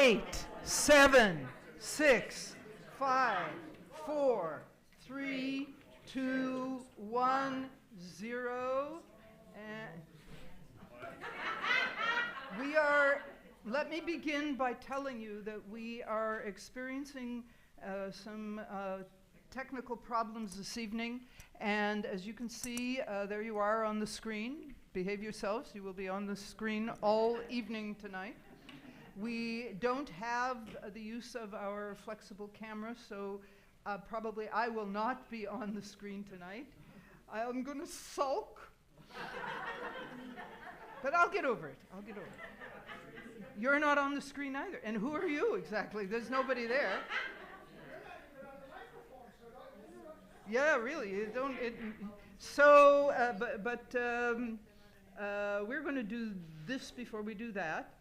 8, 7, 6, 5, 4, 3, 2, 1, 0. And let me begin by telling you that we are experiencing some technical problems this evening. And as you can see, there you are on the screen. Behave yourselves. You will be on the screen all evening tonight. We don't have the use of our flexible camera, so probably I will not be on the screen tonight. I'm going to sulk. But I'll get over it. You're not on the screen either. And who are you exactly? There's nobody there. Yeah, really. We're going to do this before we do that.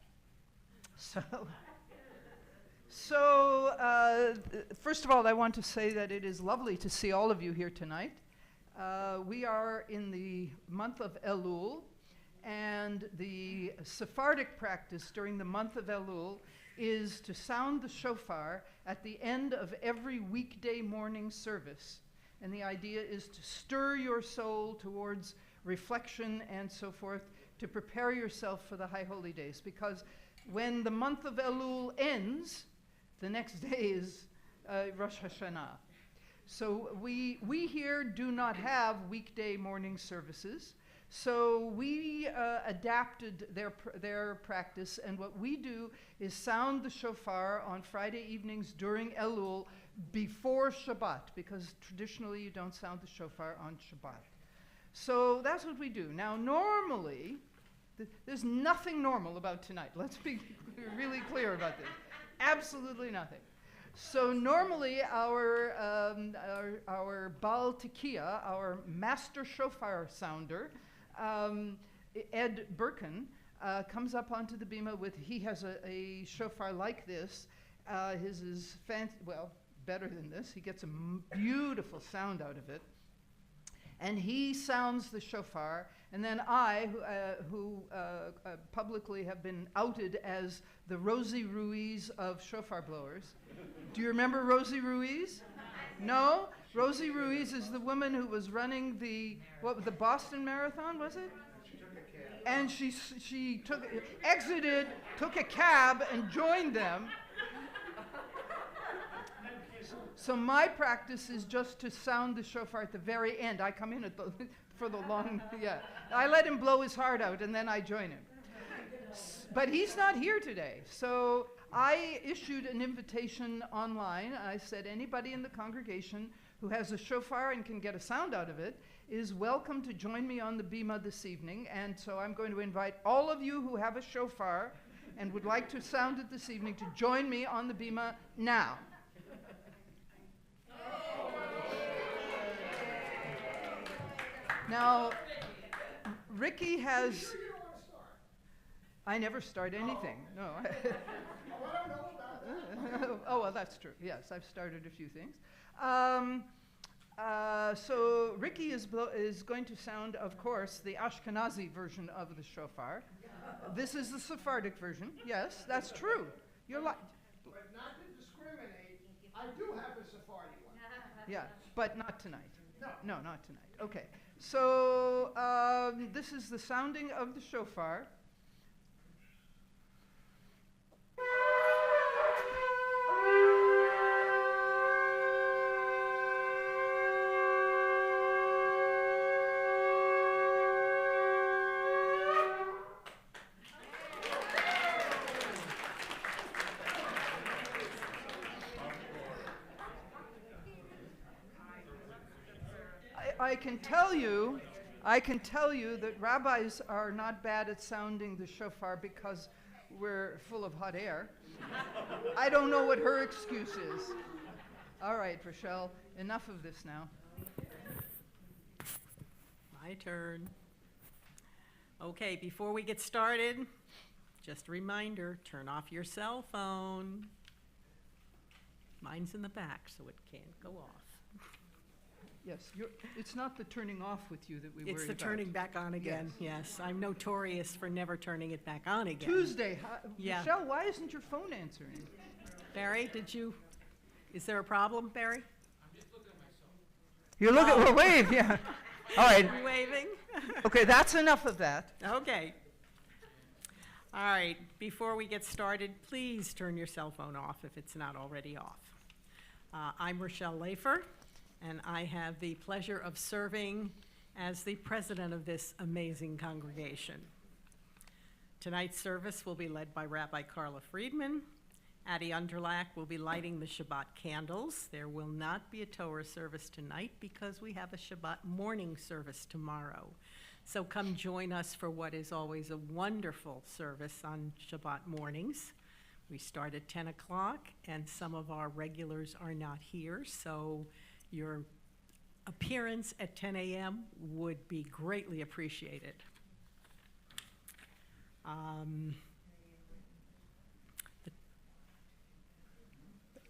So first of all, I want to say that it is lovely to see all of you here tonight. We are in the month of Elul, and the Sephardic practice during the month of Elul is to sound the shofar at the end of every weekday morning service. And the idea is to stir your soul towards reflection and so forth, to prepare yourself for the High Holy Days. Because when the month of Elul ends, the next day is Rosh Hashanah. So we here do not have weekday morning services. So we adapted their practice, and what we do is sound the shofar on Friday evenings during Elul before Shabbat, because traditionally you don't sound the shofar on Shabbat. So that's what we do. Now normally, there's nothing normal about tonight. Let's be really clear about this. Absolutely nothing. So normally our Baal Tekiah, our master shofar sounder, Ed Birkin, comes up onto the bima he has a shofar like this. His is fancy, well, better than this. He gets a beautiful sound out of it. And he sounds the shofar, and then I, who publicly have been outed as the Rosie Ruiz of shofar blowers. Do you remember Rosie Ruiz? No? Rosie Ruiz is the woman who was running the Boston Marathon, was it? She took a cab. And she exited, took a cab, and joined them. So my practice is just to sound the shofar at the very end. I come in for the long, yeah. I let him blow his heart out, and then I join him. But he's not here today. So I issued an invitation online. I said anybody in the congregation who has a shofar and can get a sound out of it is welcome to join me on the bima this evening. And so I'm going to invite all of you who have a shofar and would like to sound it this evening to join me on the bima now. Now, Ricky has... I never start anything, no. Oh, well, that's true. Yes, I've started a few things. So Ricky is going to sound, of course, the Ashkenazi version of the shofar. This is the Sephardic version. Yes, that's true. You're like... But not to discriminate, I do have a Sephardi one. Yeah, but not tonight. No, not tonight. Okay. So this is the sounding of the shofar. I can tell you that rabbis are not bad at sounding the shofar because we're full of hot air. I don't know what her excuse is. All right, Rochelle, enough of this now. My turn. Okay, before we get started, just a reminder, turn off your cell phone. Mine's in the back, so it can't go off. Yes, it's not the turning off with you that we worry about. It's the turning back on again, yes. I'm notorious for never turning it back on again. Tuesday, Yeah. Michelle, why isn't your phone answering? Barry, is there a problem, Barry? You look at, well, wave, yeah. All right, You waving? okay, that's enough of that. Okay. All right, before we get started, please turn your cell phone off if it's not already off. I'm Rochelle Lafer, and I have the pleasure of serving as the president of this amazing congregation. Tonight's service will be led by Rabbi Carla Friedman. Addie Underlack will be lighting the Shabbat candles. There will not be a Torah service tonight because we have a Shabbat morning service tomorrow. So come join us for what is always a wonderful service on Shabbat mornings. We start at 10 o'clock, and some of our regulars are not here, so your appearance at 10 a.m. would be greatly appreciated.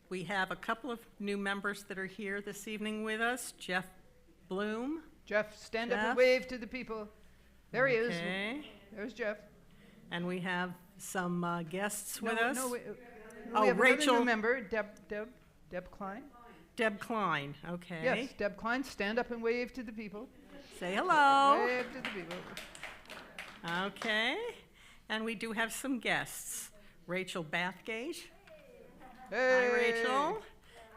We have a couple of new members that are here this evening with us. Jeff Bloom. Jeff, stand up and Jeff? wave to the people. There he is. Okay. There's Jeff. And we have some guests with No, us. no, Oh, we have Rachel- another new member, Deb Klein. Deb Klein, okay. Yes, Deb Klein, stand up and wave to the people. Say hello. Wave to the people. Okay. And we do have some guests. Rachel Bathgate. Hey. Hi, Rachel.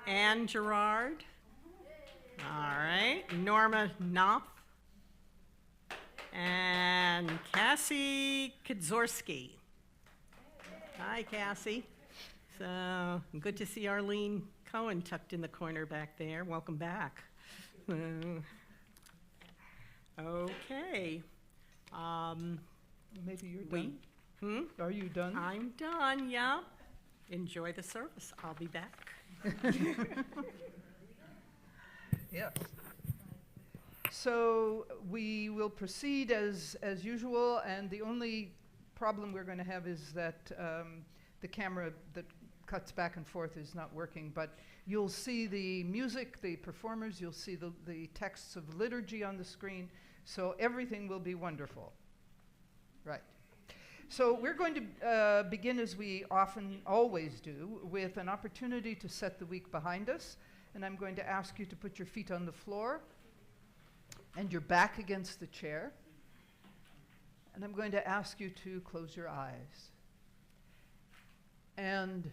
Ann Gerard. All right. Norma Knopf. And Cassie Kadzorski. Hi, Cassie. So good to see Arlene Cohen tucked in the corner back there. Welcome back. Okay. Maybe you're We, done. Are you done? I'm done, yeah. Enjoy the service. I'll be back. Yes. So we will proceed as usual, and the only problem we're going to have is that the camera that cuts back and forth is not working, but you'll see the music, the performers, you'll see the texts of liturgy on the screen, so everything will be wonderful. Right. So we're going to begin, as we often always do, with an opportunity to set the week behind us, and I'm going to ask you to put your feet on the floor and your back against the chair, and I'm going to ask you to close your eyes and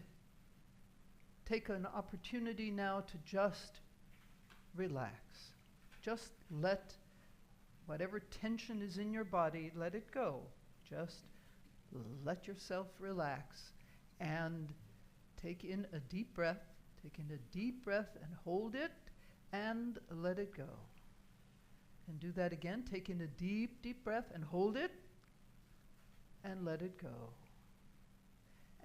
take an opportunity now to just relax. Just let whatever tension is in your body, let it go. Just let yourself relax and take in a deep breath. Take in a deep breath and hold it and let it go. And do that again. Take in a deep, deep breath and hold it and let it go.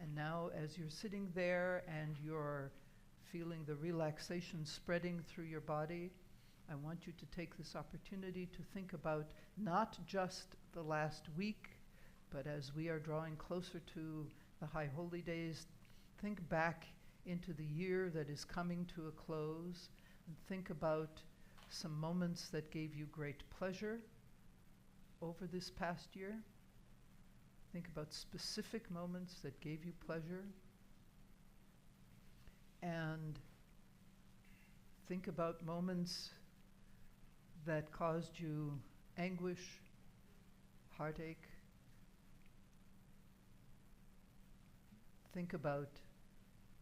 And now, as you're sitting there and you're feeling the relaxation spreading through your body, I want you to take this opportunity to think about not just the last week, but as we are drawing closer to the High Holy Days, think back into the year that is coming to a close, and think about some moments that gave you great pleasure over this past year. Think about specific moments that gave you pleasure. And think about moments that caused you anguish, heartache. Think about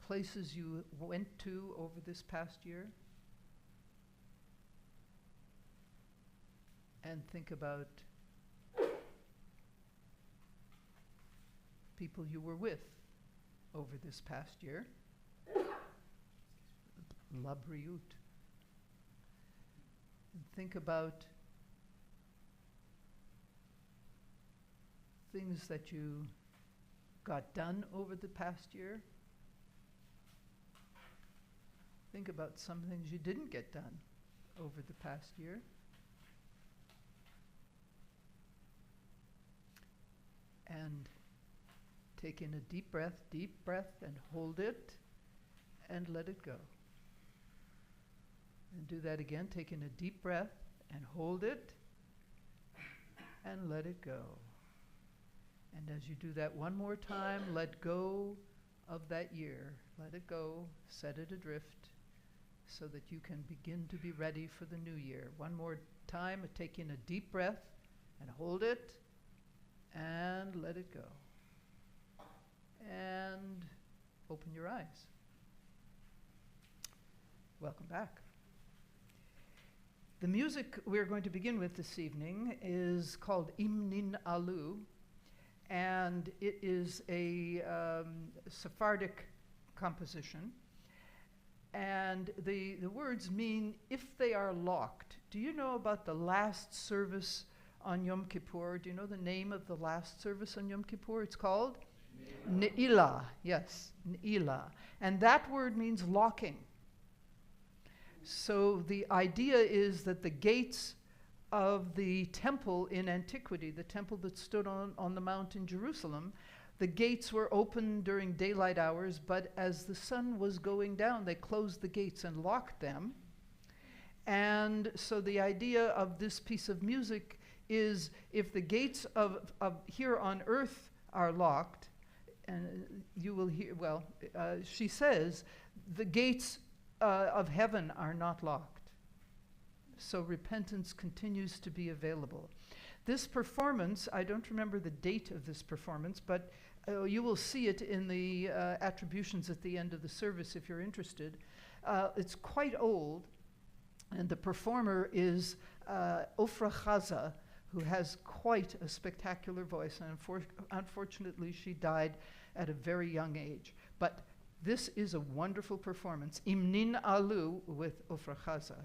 places you went to over this past year. And think about people you were with over this past year. La Briut. And think about things that you got done over the past year. Think about some things you didn't get done over the past year. And take in a deep breath, and hold it, and let it go. And do that again, taking a deep breath and hold it and let it go. And as you do that one more time, let go of that year. Let it go, set it adrift, so that you can begin to be ready for the new year. One more time, taking a deep breath and hold it and let it go. And open your eyes. Welcome back. The music we're going to begin with this evening is called Imnin Alu, and it is a Sephardic composition. And the words mean if they are locked. Do you know about the last service on Yom Kippur? Do you know the name of the last service on Yom Kippur? It's called? Ne'ilah. Yes, Ne'ilah. And that word means locking. So the idea is that the gates of the temple in antiquity, the temple that stood on the mount in Jerusalem, the gates were open during daylight hours, but as the sun was going down, they closed the gates and locked them. And so the idea of this piece of music is if the gates of here on earth are locked, and you will hear, well, she says, the gates of heaven are not locked. So repentance continues to be available. This performance, I don't remember the date of this performance, but you will see it in the attributions at the end of the service if you're interested. It's quite old, and the performer is Ofra Chaza, who has quite a spectacular voice, and unfortunately she died at a very young age. But this is a wonderful performance, Imnin Alu with Ofra Chaza.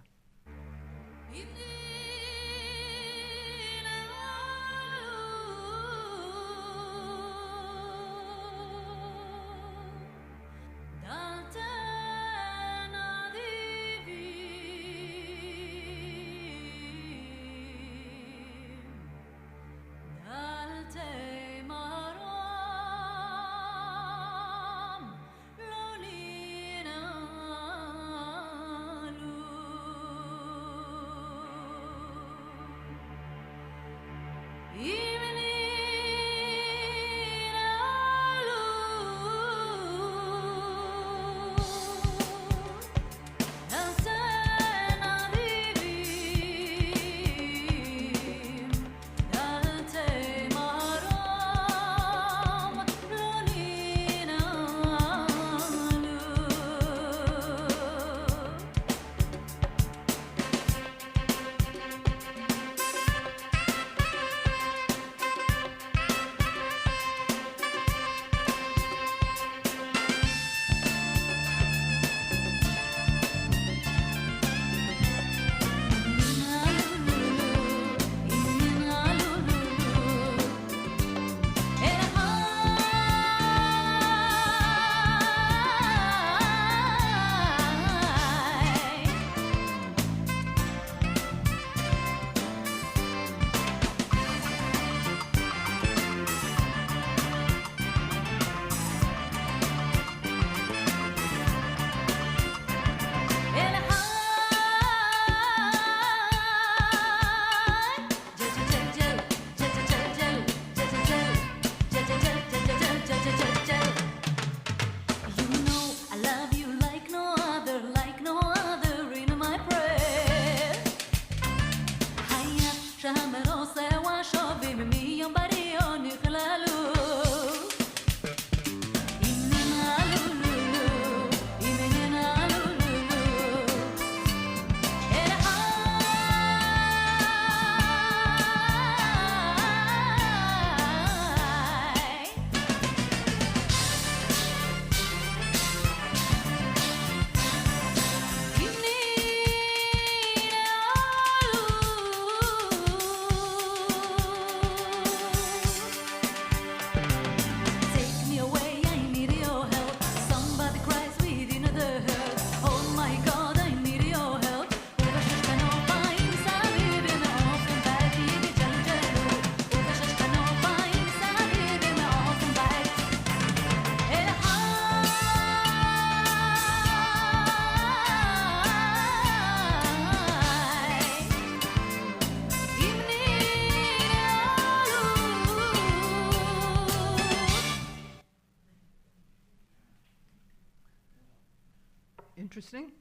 interesting?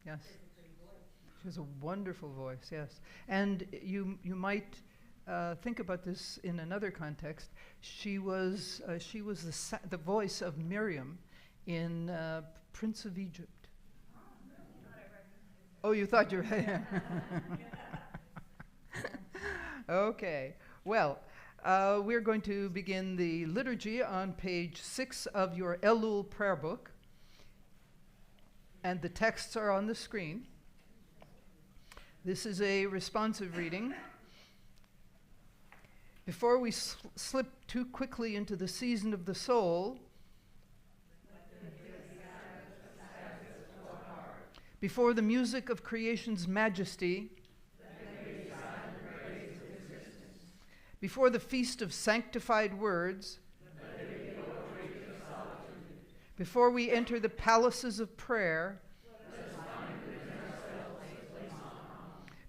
Yes. She has a wonderful voice, yes. And you might think about this in another context. She was the voice of Miriam in Prince of Egypt. Oh, you thought you were... Okay. Well, we're going to begin the liturgy on page 6 of your Elul prayer book. And the texts are on the screen. This is a responsive reading. Before we slip too quickly into the season of the soul, before the music of creation's majesty, before the feast of sanctified words, before we enter the palaces of prayer,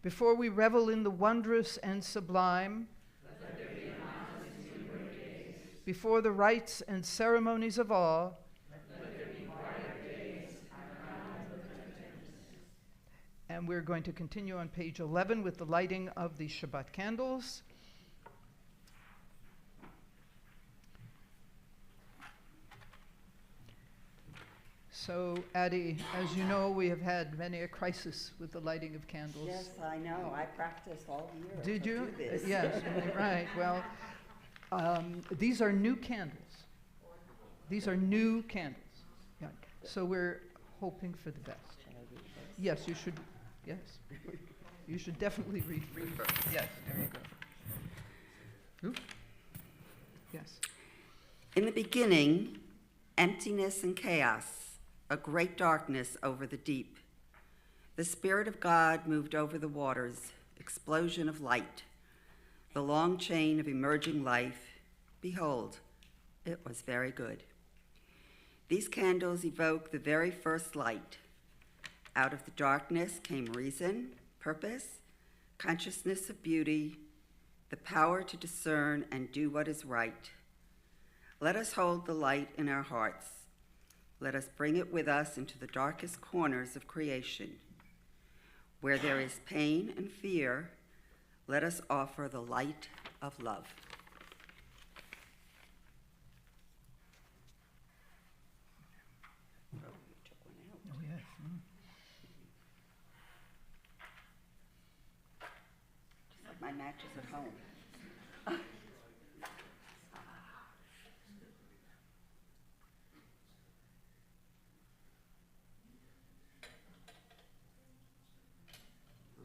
before we revel in the wondrous and sublime, before the rites and ceremonies of awe, and we're going to continue on page 11 with the lighting of the Shabbat candles. So, Addie, as you know, we have had many a crisis with the lighting of candles. Yes, I know. I practiced all year. Did to you? do this. Yes, right. Well, these are new candles. These are new candles. Yeah. So we're hoping for the best. Shall I read this? Yes, you should. Yes. You should definitely read first. Yes, there you go. Oops. Yes. In the beginning, emptiness and chaos, a great darkness over the deep. The Spirit of God moved over the waters, explosion of light, the long chain of emerging life. Behold, it was very good. These candles evoke the very first light. Out of the darkness came reason, purpose, consciousness of beauty, the power to discern and do what is right. Let us hold the light in our hearts. Let us bring it with us into the darkest corners of creation. Where there is pain and fear, let us offer the light of love. Oh, you took one out. Oh, yes. Just like my matches at home.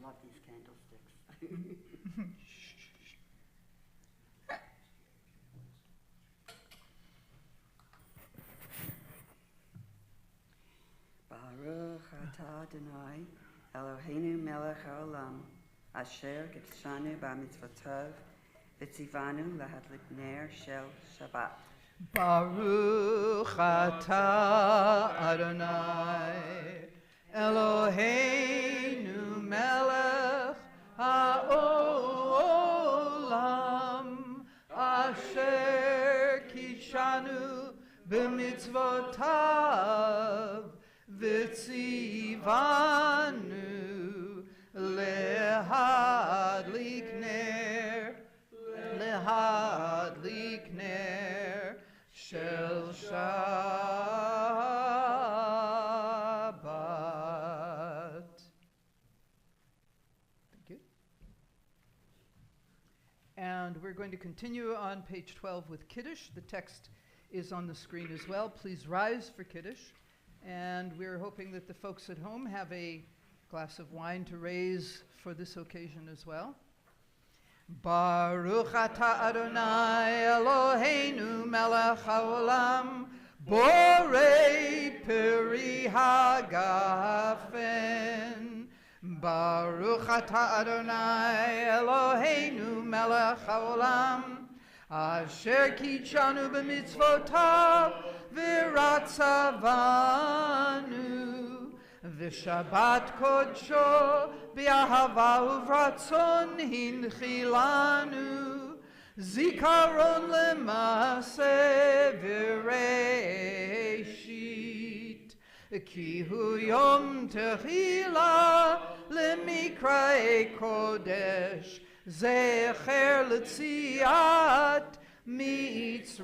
Love these candlesticks. Baruch atah Adonai, Eloheinu melech haolam, asher kidshanu b'mitzvotav, v'tzivanu lahadlik ner shel Shabbat. Baruch atah Adonai, Eloheinu melech haolam, asher kidshanu b'mitzvotav, v'tzivanu lehadlik ner shel Shabbat. Thank you. And we're going to continue on page 12 with Kiddush. The text is on the screen as well. Please rise for Kiddush. And we're hoping that the folks at home have a glass of wine to raise for this occasion as well. Baruch atah Adonai Eloheinu melech haolam, borei peri hagafen. Baruch atah Adonai Eloheinu melech haolam, asher kidshanu b'mitzvotav v'ratzavanu, v'shabbat kodsho b'ahava uvratzon hinchilanu, zikaron lemase v'reishit. כי הוא יום תחילה למקראי קודש, זכר ליציאת מצרים.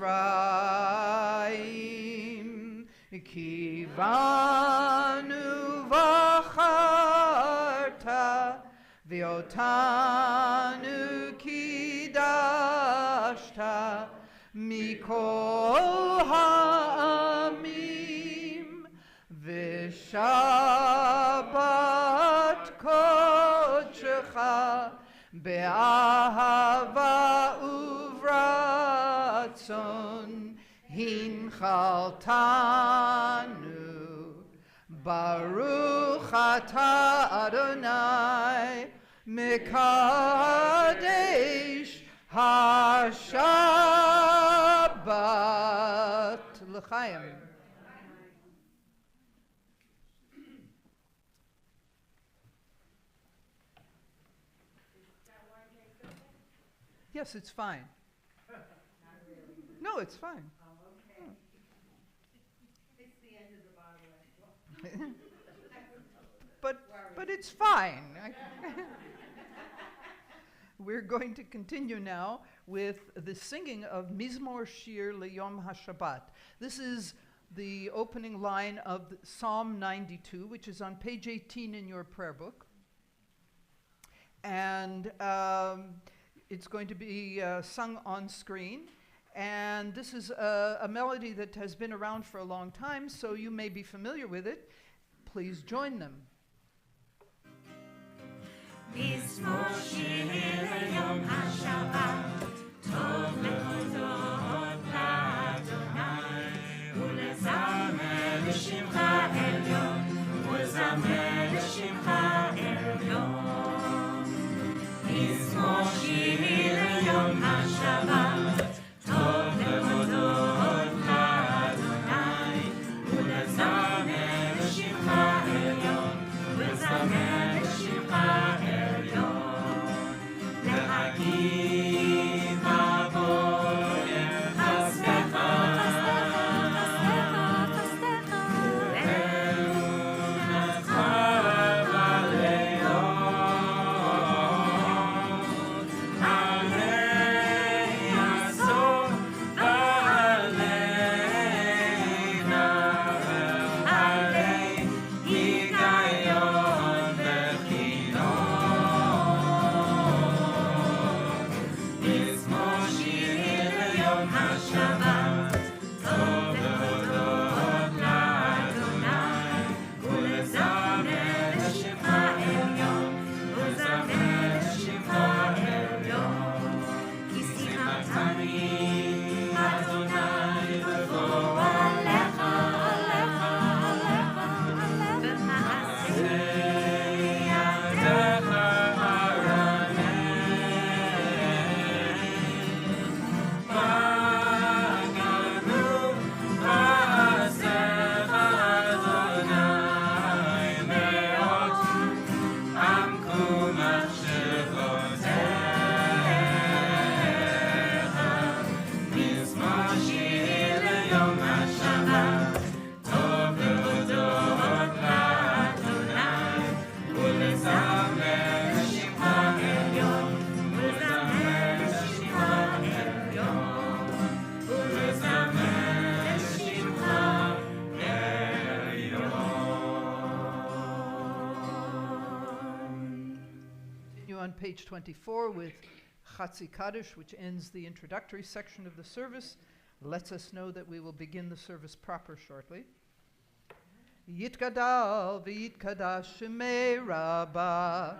כי בנו בחרת ואותנו קידשת מכל העמים, ושבת קודשך באהבה וברצון הנחלתנו. ברוך אתה אדוני מקדש השבת. לחיים. Yes, it's fine. No, it's fine. It's the end of the bottle. But it's fine. We're going to continue now with the singing of Mizmor Shir Leyom HaShabbat. This is the opening line of Psalm 92, which is on page 18 in your prayer book. And it's going to be sung on screen. And this is a melody that has been around for a long time, so you may be familiar with it. Please join them. מזמור שיר ליום השבת, טוב להודות לאדוני, ולזמר לשמך עליון, ולזמר לשמך עליון. מזמור שיר ליום השבת, טוב להודות לאדוני, ולזמר לשמך עליון, ולזמר לשמך עליון. להגיד בבוקר חסדך, ואמונתך בלילות, עלי יסוד ועלי נער, עלי היגיון וחינות. מזמור שיר ליום השבת, טוב להודות לאדוני, ולזמר לשמך עליון, ולזמר לשמך עליון. כי שיחתני אדוני לבוא עליך, עליך, עליך, במעשה ידיך ארנן. בגנו מעשיך אדוני מאוד, עמקו מחשבותיך. מזמור שיר ליום השבת, טוב להודות לאדוני, ולזמר לשמך עליון, ולזמר לשמך עליון, ולזמר לשמך עליון. Continue on page 24 with Chatzi Kaddish, which ends the introductory section of the service, lets us know that we will begin the service proper shortly. Yitgadal v'yitkadash shemei Rabbah,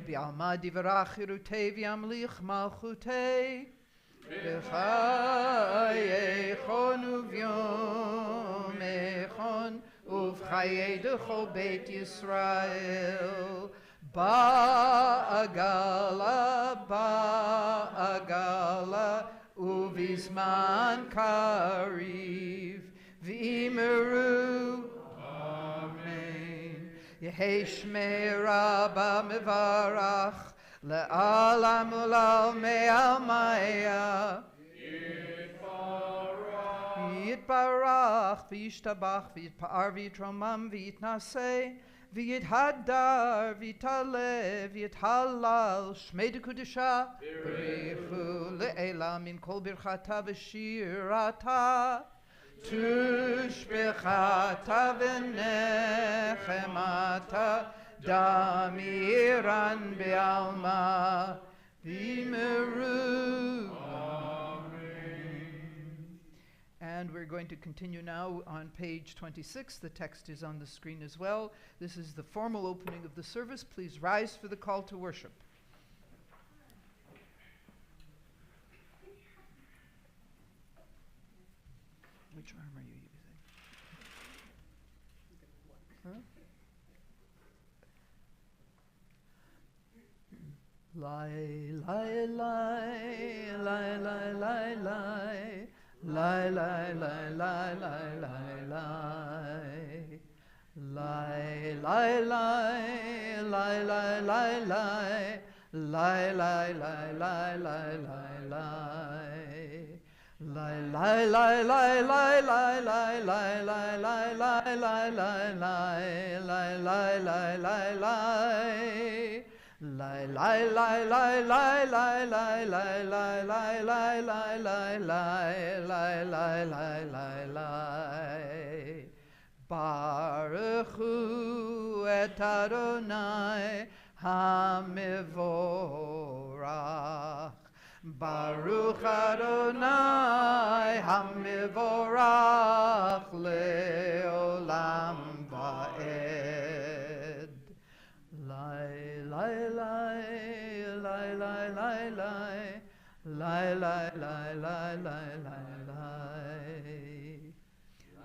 v'yalma divrach chirutei v'yamlich malchutei, v'chayechon uv'yomechon uv'chayei dechol beit Yisrael. Ba'agala, uvizman kariv, v'imeru, amen. Yehei shmei Rabbah mevarach, le'alam u'lal me'almaya. yitbarach, v'yishtabach, v'yitpa'ar, v'yitromam, v'yitnaseh, v'yithadar, v'yitale, v'yithalal, shmei dekudesha, b'richu le'ela min kol birchata v'shirata, tushbechata v'nechemata, damiran be'alma, v'meru. And we're going to continue now on page 26. The text is on the screen as well. This is the formal opening of the service. Please rise for the call to worship. Which arm are you using? Huh? Lie, lie, lie, lie, lie, lie, lie. Lie, lie, lie, lie, lie, lie, lie. Lie, lie, lie, lie, lie, lie, lie. Lie, lie, lie, lie, lie, lie, lie. Lie, lie, lie, lie, lie, lie, lie, lie, lie, lie, lie, lie, lie, lie, lie, lie, lie, lie, lie. Lie, lie, lie, lie, lie, lie, lie, lie, lie, lie, lie, lie, lie, lie, lie, lie, lie, lie. Baruch hu et Adonai hamivorach. Baruch Adonai hamivorach leolam va'ed. Lie, lie, lie, lie, lie, lie, lie, lie, lie, lie, lie, lie, lie, lie.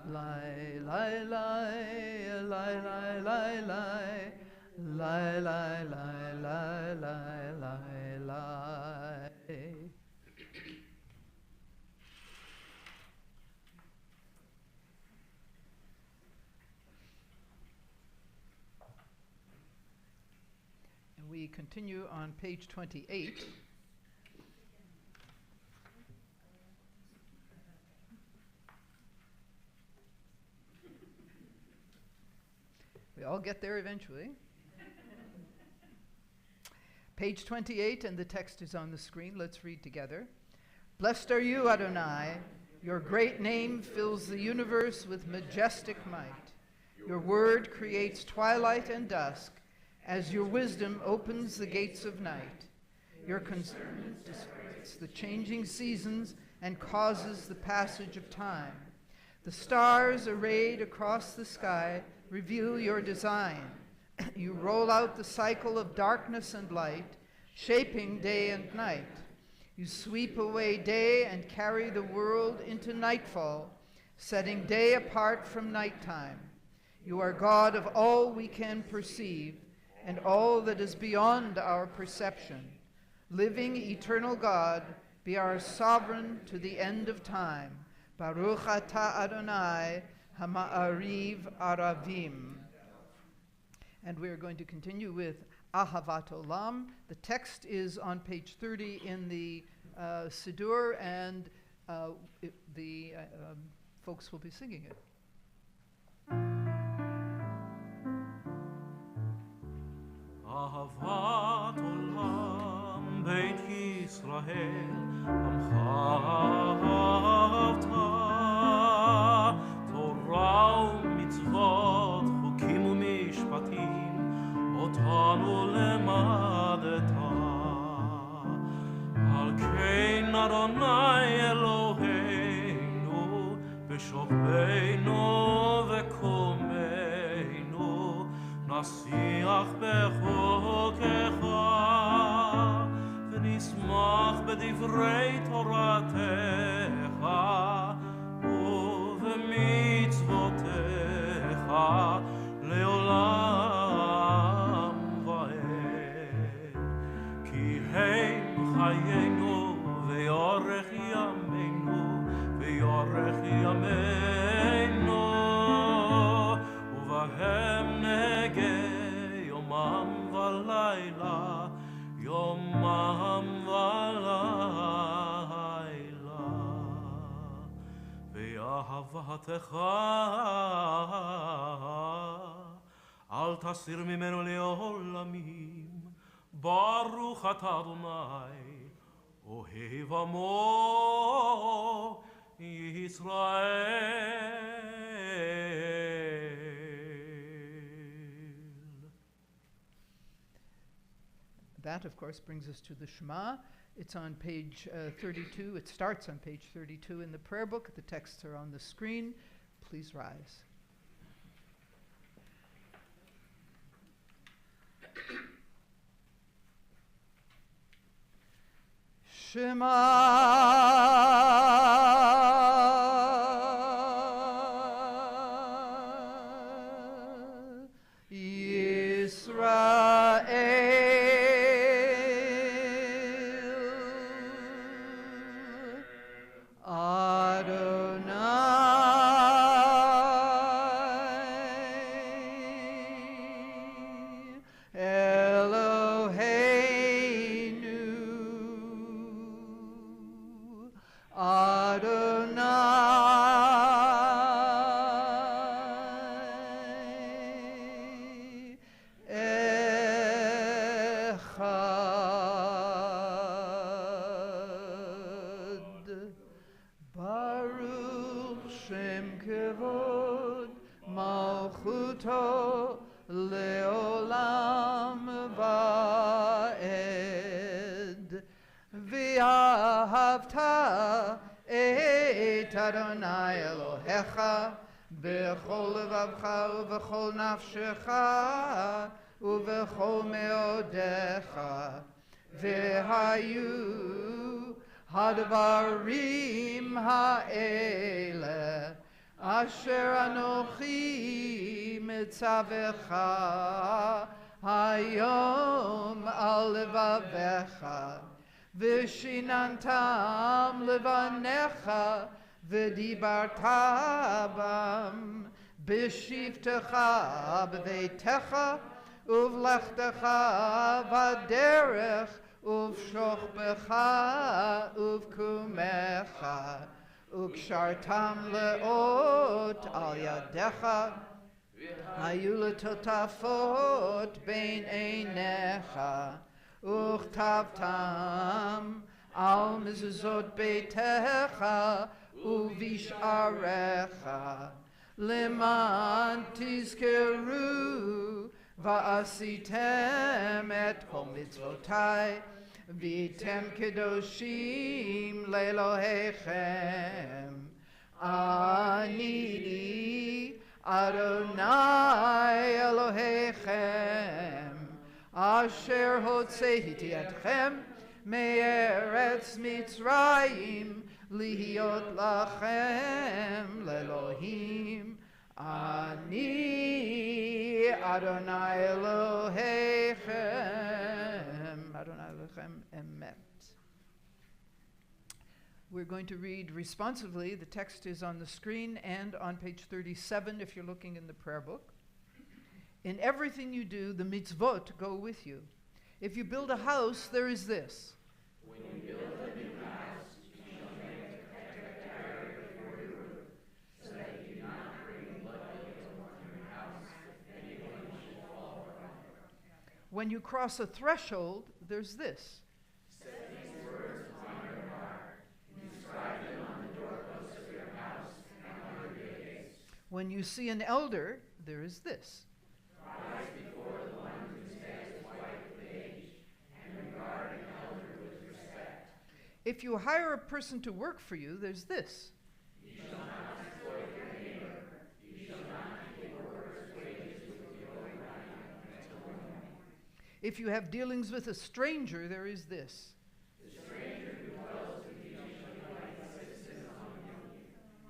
Lie, lie, lie, lie, lie, lie, lie, lie, lie, lie, lie, lie, lie, lie. We continue on page 28. We all get there eventually. Page 28, and the text is on the screen. Let's read together. Blessed are you, Adonai. Your great name fills the universe with majestic might. Your word creates twilight and dusk, as your wisdom opens the gates of night. Your concern disperses the changing seasons and causes the passage of time. The stars arrayed across the sky reveal your design. You roll out the cycle of darkness and light, shaping day and night. You sweep away day and carry the world into nightfall, setting day apart from nighttime. You are God of all we can perceive and all that is beyond our perception. Living, eternal God, be our sovereign to the end of time. Baruch atah Adonai hama'ariv aravim. And we are going to continue with Ahavat Olam. The text is on page 30 in the Siddur, and the folks will be singing it. אהבת עולם בית ישראל עמך אהבת תורה ומצוות חוקים ומשפטים אותנו למדת על כן אדוני אלוהינו בשוכבנו וקומנו נשיח בחוקך ונשמח בדברי תורתך אהבתך אל תסיר ממנו לעולמים. ברוך אתה אדוני אוהב עמו ישראל. That, of course, brings us to the Shema. It's on page 32. It starts on page 32 in the prayer book. The texts are on the screen. Please rise. Shema Yisrael Adonai Eloheinu Adonai Echad. Baruch Shem Kevod Malchuto Leolam Vaed. V'ahavta et Adonai Elohecha b'chol levavcha u'v'chol nafshecha u'v'chol meodecha. V'hayu hadvarim ha'ele asher anochi mitzavecha hayom al levavecha v'shinantam levanecha v'dibarta bam b'shivtecha b'veitecha uvlechtecha v'derech uv'shochbecha uv'kumecha ukshartam leot al yadecha hayu letotafot bein einecha uchtavtam al mezuzot beitecha uv'isharecha leman tizkeru va'asitem et kol mitzvotai v'tem kedoshim le'Elohechem. Ani Adonai Elohechem asher hotzeiti etchem me'eretz Mitzrayim lihiot lachem le'Elohim. Ani Adonai Elohechem. Adonai Elohechem emet. We're going to read responsively. The text is on the screen and on page 37 if you're looking in the prayer book. In everything you do, the mitzvot go with you. If you build a house, there is this. When you build a new house, you shall make a area before your roof, so that you do not bring blood into your house, if anyone should fall from it. When you cross a threshold, there's this. Set these words on your heart, inscribe them on the doorposts of your house and on your gates. When you see an elder, there is this. Rise before the one whose head is white with age, and regard an elder with respect. If you hire a person to work for you, there's this. You shall not exploit your neighbor. You shall not give a worker's wages with your own money until morning. If you have dealings with a stranger, there is this. The stranger who dwells with you shall be like a citizen among you,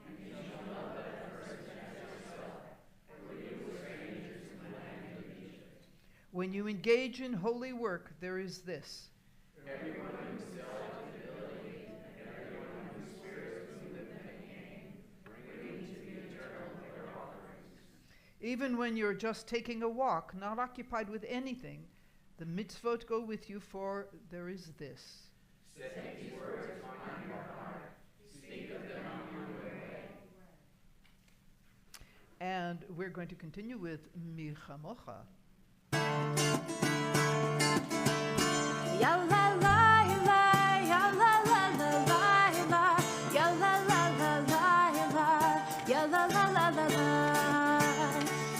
and you shall love that person as yourself, for you were strangers in the land of Egypt. When you engage in holy work, there is this. Everyone who sells ability, and everyone whose spirit is in the pain, bring to the eternal their offerings. Even when you're just taking a walk, not occupied with anything, the mitzvot go with you, for there is this. Set these words on your heart, speak of them on your way. we're going to continue with Mi Chamocha. Ya la la la, ya la la la la, ya la la la la, ya la la la la,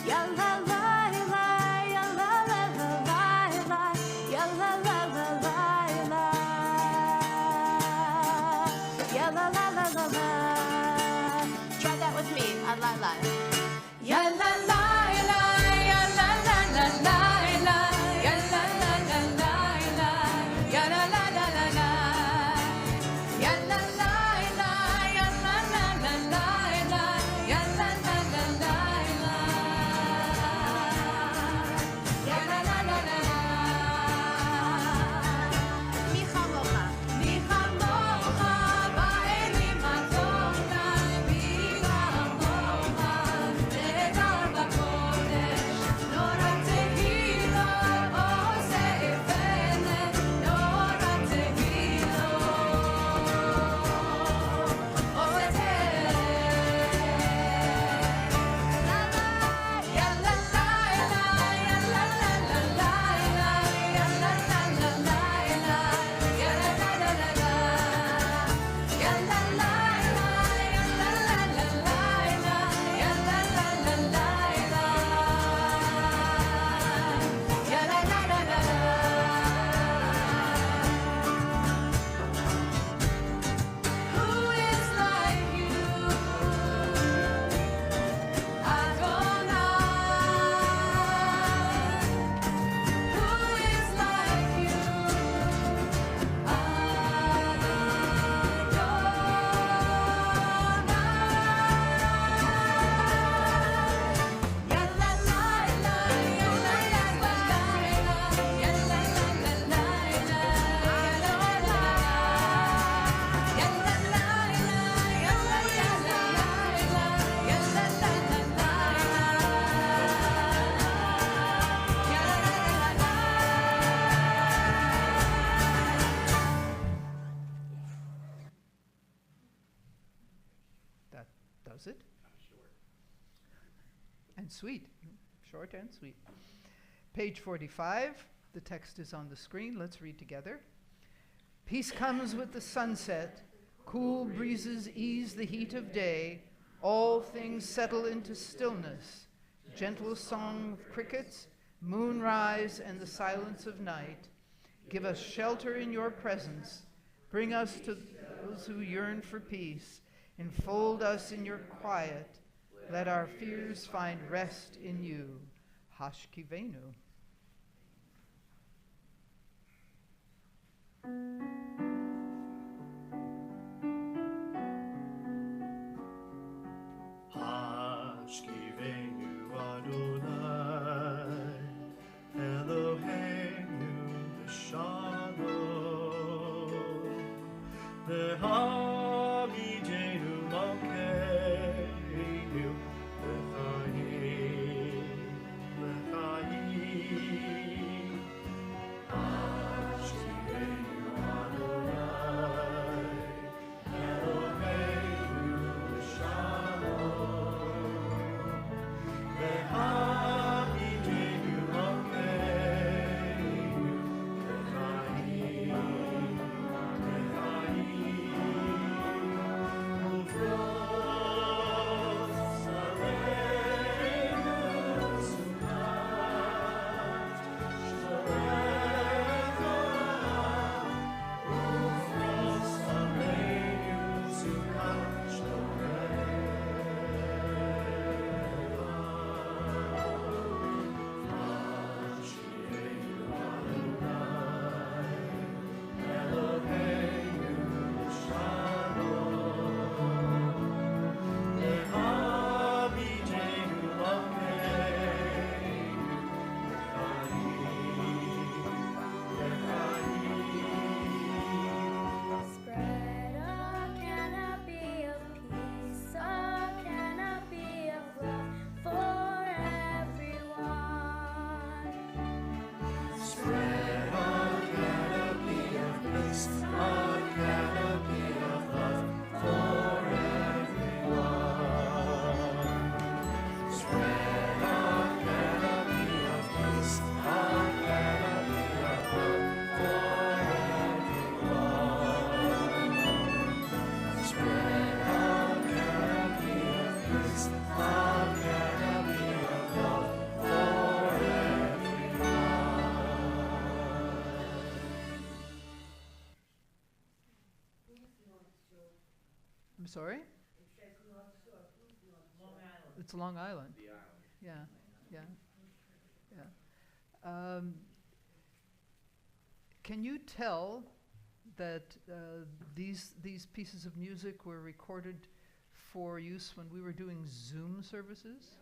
ya la la la, ya la la la, ya la la la, ya la la la. Try that with me, a la la. Ya la la la, ya la la la la, ya la la la la, ya la la la la, ya la la la, ya la la la la, ya la la la la, ya la la la la. Mi chamocha, ba'eli matona, mi chamocha, nehedar b'kodesh, nora tehilo, oseh efenet, nora tehilo, oseh ya la la la, ya la la la la, ya la la la la, ya la la la la, ya la la la, ya la la la la, ya la la la la, ya la la la la. Who is like you, Adonai? Who is like you, Ya la la la, ya la la la la, ya la la la la, ya la la, ya la la la, ya la la la la, ya la la la la, ya la la la. That does it. And sweet. Short and sweet. Page 45. The text is on the screen. Let's read together. Peace comes with the sunset. Cool breezes ease the heat of day. All things settle into stillness. Gentle song of crickets, moonrise, and the silence of night. Give us shelter in your presence. Bring us to those who yearn for peace. Enfold us in your quiet. Let our fears find rest in you. Hashkivenu. Hashkivenu Adonai, Eloheinu b'shalom, v'hamidenu malkeinu l'chaim, l'chaim. Hashkivenu Adonai, Eloheinu b'shalom, I'm sorry? It's Long Island. Yeah, yeah, yeah. Can you tell that these pieces of music were recorded for use when we were doing Zoom services?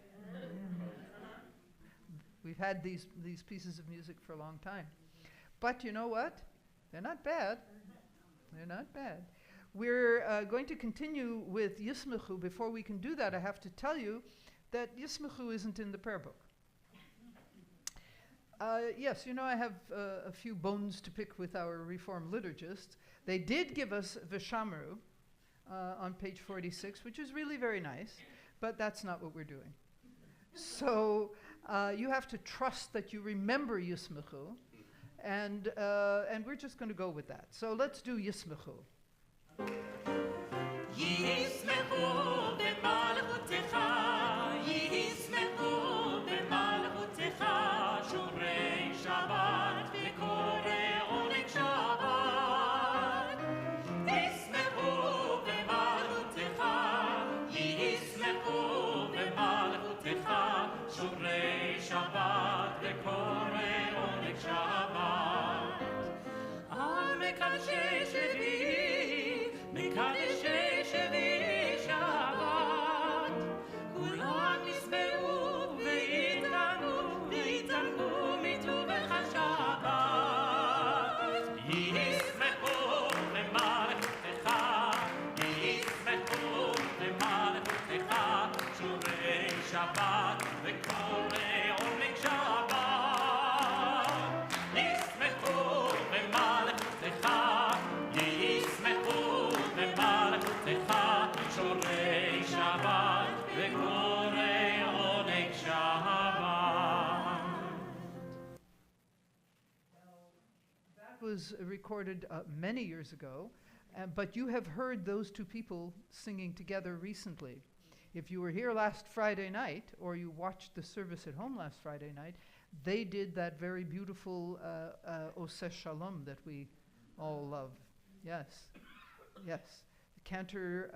We've had these pieces of music for a long time. But you know what? They're not bad. They're not bad. We're going to continue with Yismechu. Before we can do that, I have to tell you that Yismechu isn't in the prayer book. Yes, you know, I have a few bones to pick with our Reform liturgists. They did give us Vishamru on page 46, which is really very nice, but that's not what we're doing. So you have to trust that you remember Yismechu, and we're just going to go with that. So let's do Yismechu. ישמחו במלכותך, ישמחו במלכותך, שומרי שבת וקורא עונג שבת. ישמחו במלכותך, ישמחו במלכותך, שומרי שבת וקורא עונג שבת. המקדשי שביעי, מקדשי שביעי שבת, כולם ישבעו ויתענגו, ויתענגו מטובך שבת. ישמחו במלכותך, ישמחו במלכותך, שומרי שבת וקורא עונג שבת. ישמחו במלכותך, ישמחו במלכותך, שומרי שבת וקורא עונג שבת. That was recorded many years ago, but you have heard those two people singing together recently. If you were here last Friday night, or you watched the service at home last Friday night, they did that very beautiful Oseh Shalom that we all love. Yes, yes. Cantor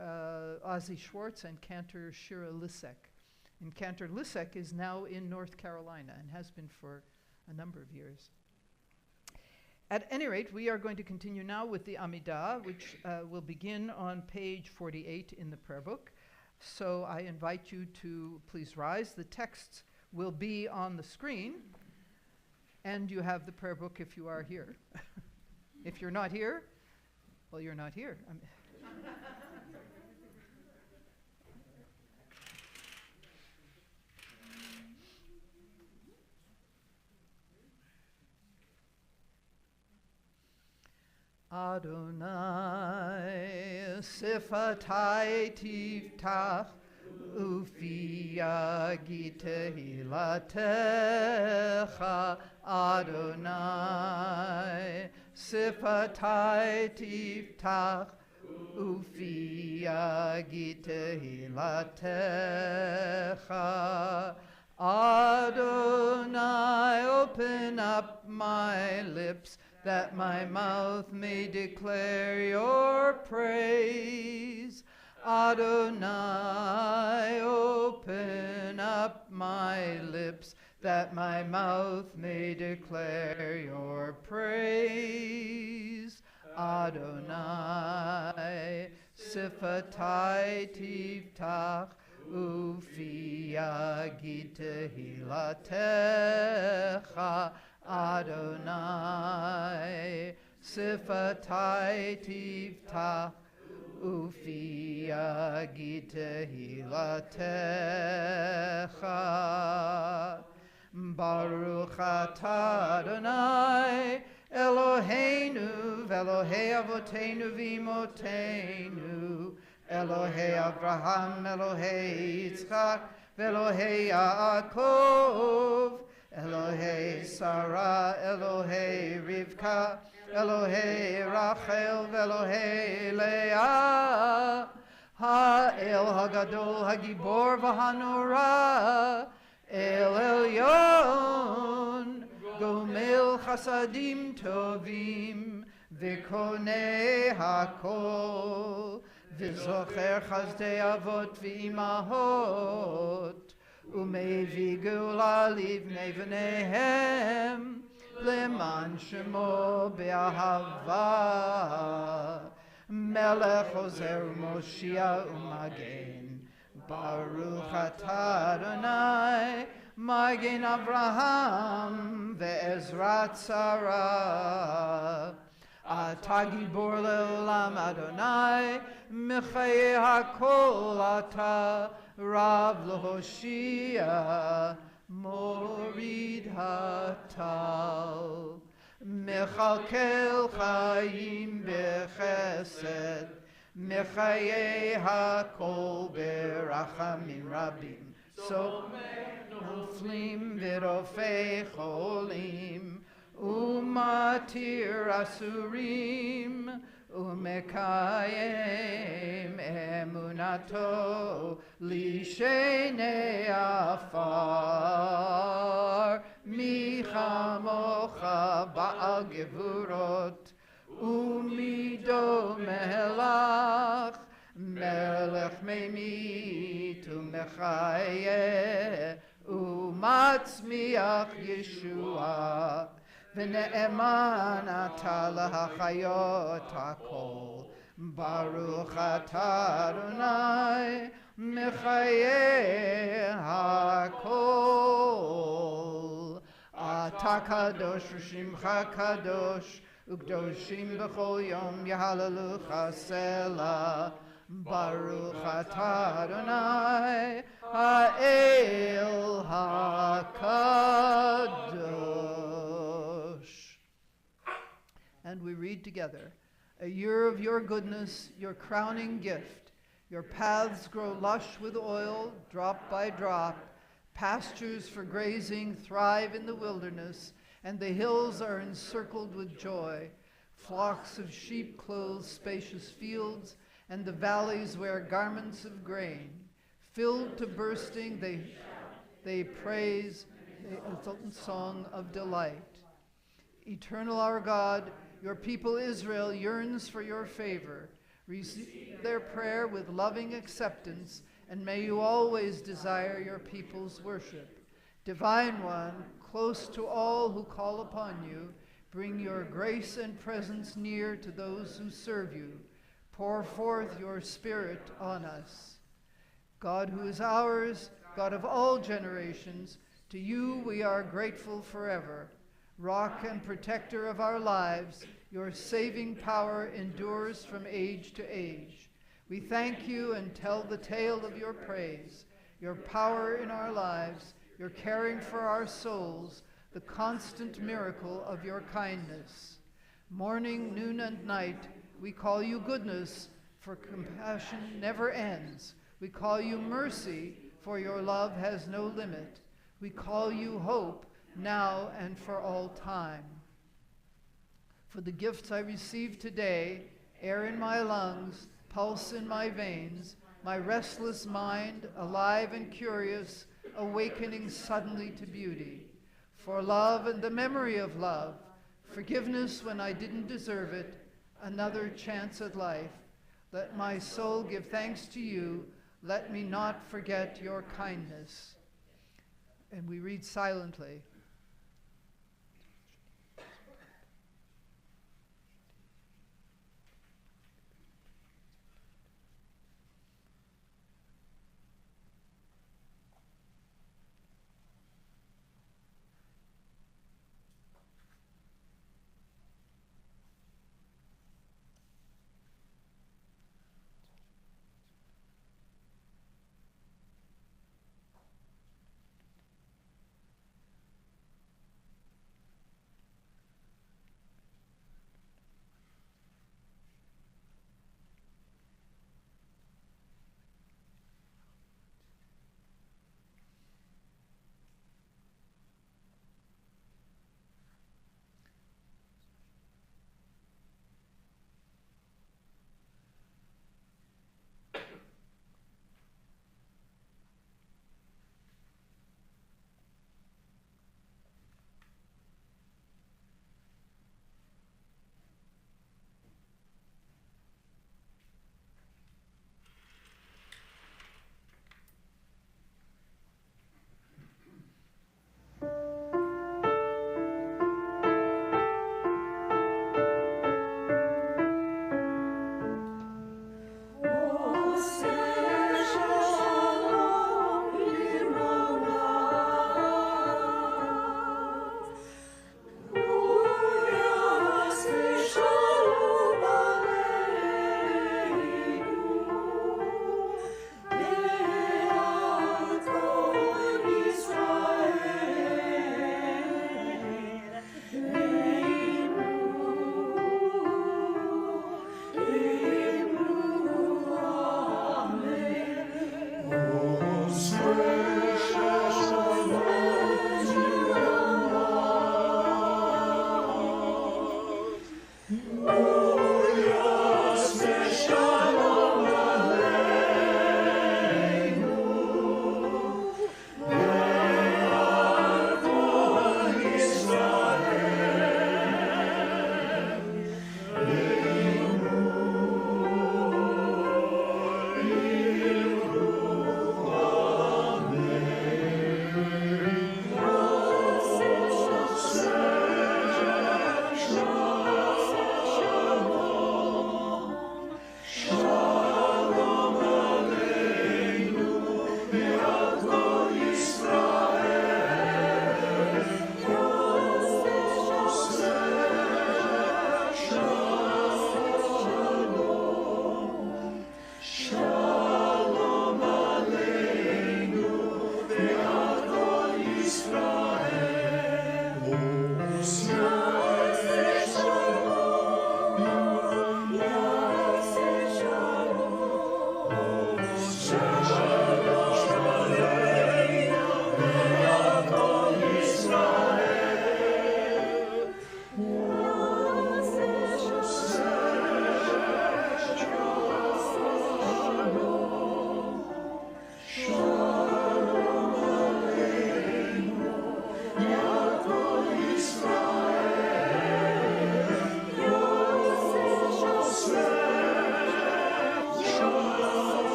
Ozzy Schwartz and Cantor Shira Lisek. And Cantor Lisek is now in North Carolina and has been for a number of years. At any rate, we are going to continue now with the Amidah, which will begin on page 48 in the prayer book. So I invite you to please rise. The texts will be on the screen, and you have the prayer book if you are here. If you're not here, well, you're not here. Adonai sifatai tiftach ufi yagid tehilatecha. Adonai sifatai tiftach ufi yagid tehilatecha. Adonai, open up my lips, that my mouth may declare your praise. Adonai, open up my lips, that my mouth may declare your praise. Adonai, sifatai tiftach, ufi yagid tehilatecha. Adonai, sifatai tiftach, ufi yagid tehilatecha. Baruch atah Adonai, Eloheinu, v'Elohei avoteinu v'imotenu, Elohei Abraham, Elohei Yitzchak, v'Elohei Yaakov, Elohei Sarah, Elohei Rivka, Elohei Rachel, v'Elohei Leah, Ha'el Hagadol, Hagibor v'Hanora, El Elyon, Gomel Chasadim Tovim, V'Konei Hakol, וזוכר חסדי אבות ואימהות, ומביא גאולה לבני בניהם, למען שמו באהבה. מלך עוזר מושיע ומגן, ברוך אתה אדוני, מגן אברהם ועזרת שרה. אתה גיבור לעולם אדוני, מחיי הכל אתה רב להושיע, מוריד הטל. מכלכל חיים בחסד, מחיי הכל ברחמים רבים. סומך נופלים ורופא חולים, ומתיר אסורים, ומקיים אמונתו לשני עפר. מי כמוך בעל גבורות, ומידו מלך, מלך ממית ומחיה, ומצמיח ישועה. ונאמן אתה להחיות הכל, ברוך אתה אדוני, מחיי הכל. אתה קדוש ושמך קדוש, וקדושים בכל יום יהללוך סלה. ברוך אתה אדוני, האל הקדוש. And we read together, a year of your goodness, your crowning gift. Your paths grow lush with oil, drop by drop. Pastures for grazing thrive in the wilderness, and the hills are encircled with joy. Flocks of sheep clothe spacious fields, and the valleys wear garments of grain. Filled to bursting, they praise the exultant song of delight. Eternal our God, your people Israel yearns for your favor. Receive their prayer with loving acceptance, and may you always desire your people's worship. Divine One, close to all who call upon you, bring your grace and presence near to those who serve you. Pour forth your Spirit on us. God who is ours, God of all generations, to you we are grateful forever. Rock and protector of our lives, your saving power endures from age to age. We thank you and tell the tale of your praise, your power in our lives, your caring for our souls, the constant miracle of your kindness. Morning, noon, and night, we call you goodness, for compassion never ends. We call you mercy, for your love has no limit. We call you hope, now and for all time. For the gifts I received today, air in my lungs, pulse in my veins, my restless mind, alive and curious, awakening suddenly to beauty. For love and the memory of love, forgiveness when I didn't deserve it, another chance at life. Let my soul give thanks to you. Let me not forget your kindness. And we read silently.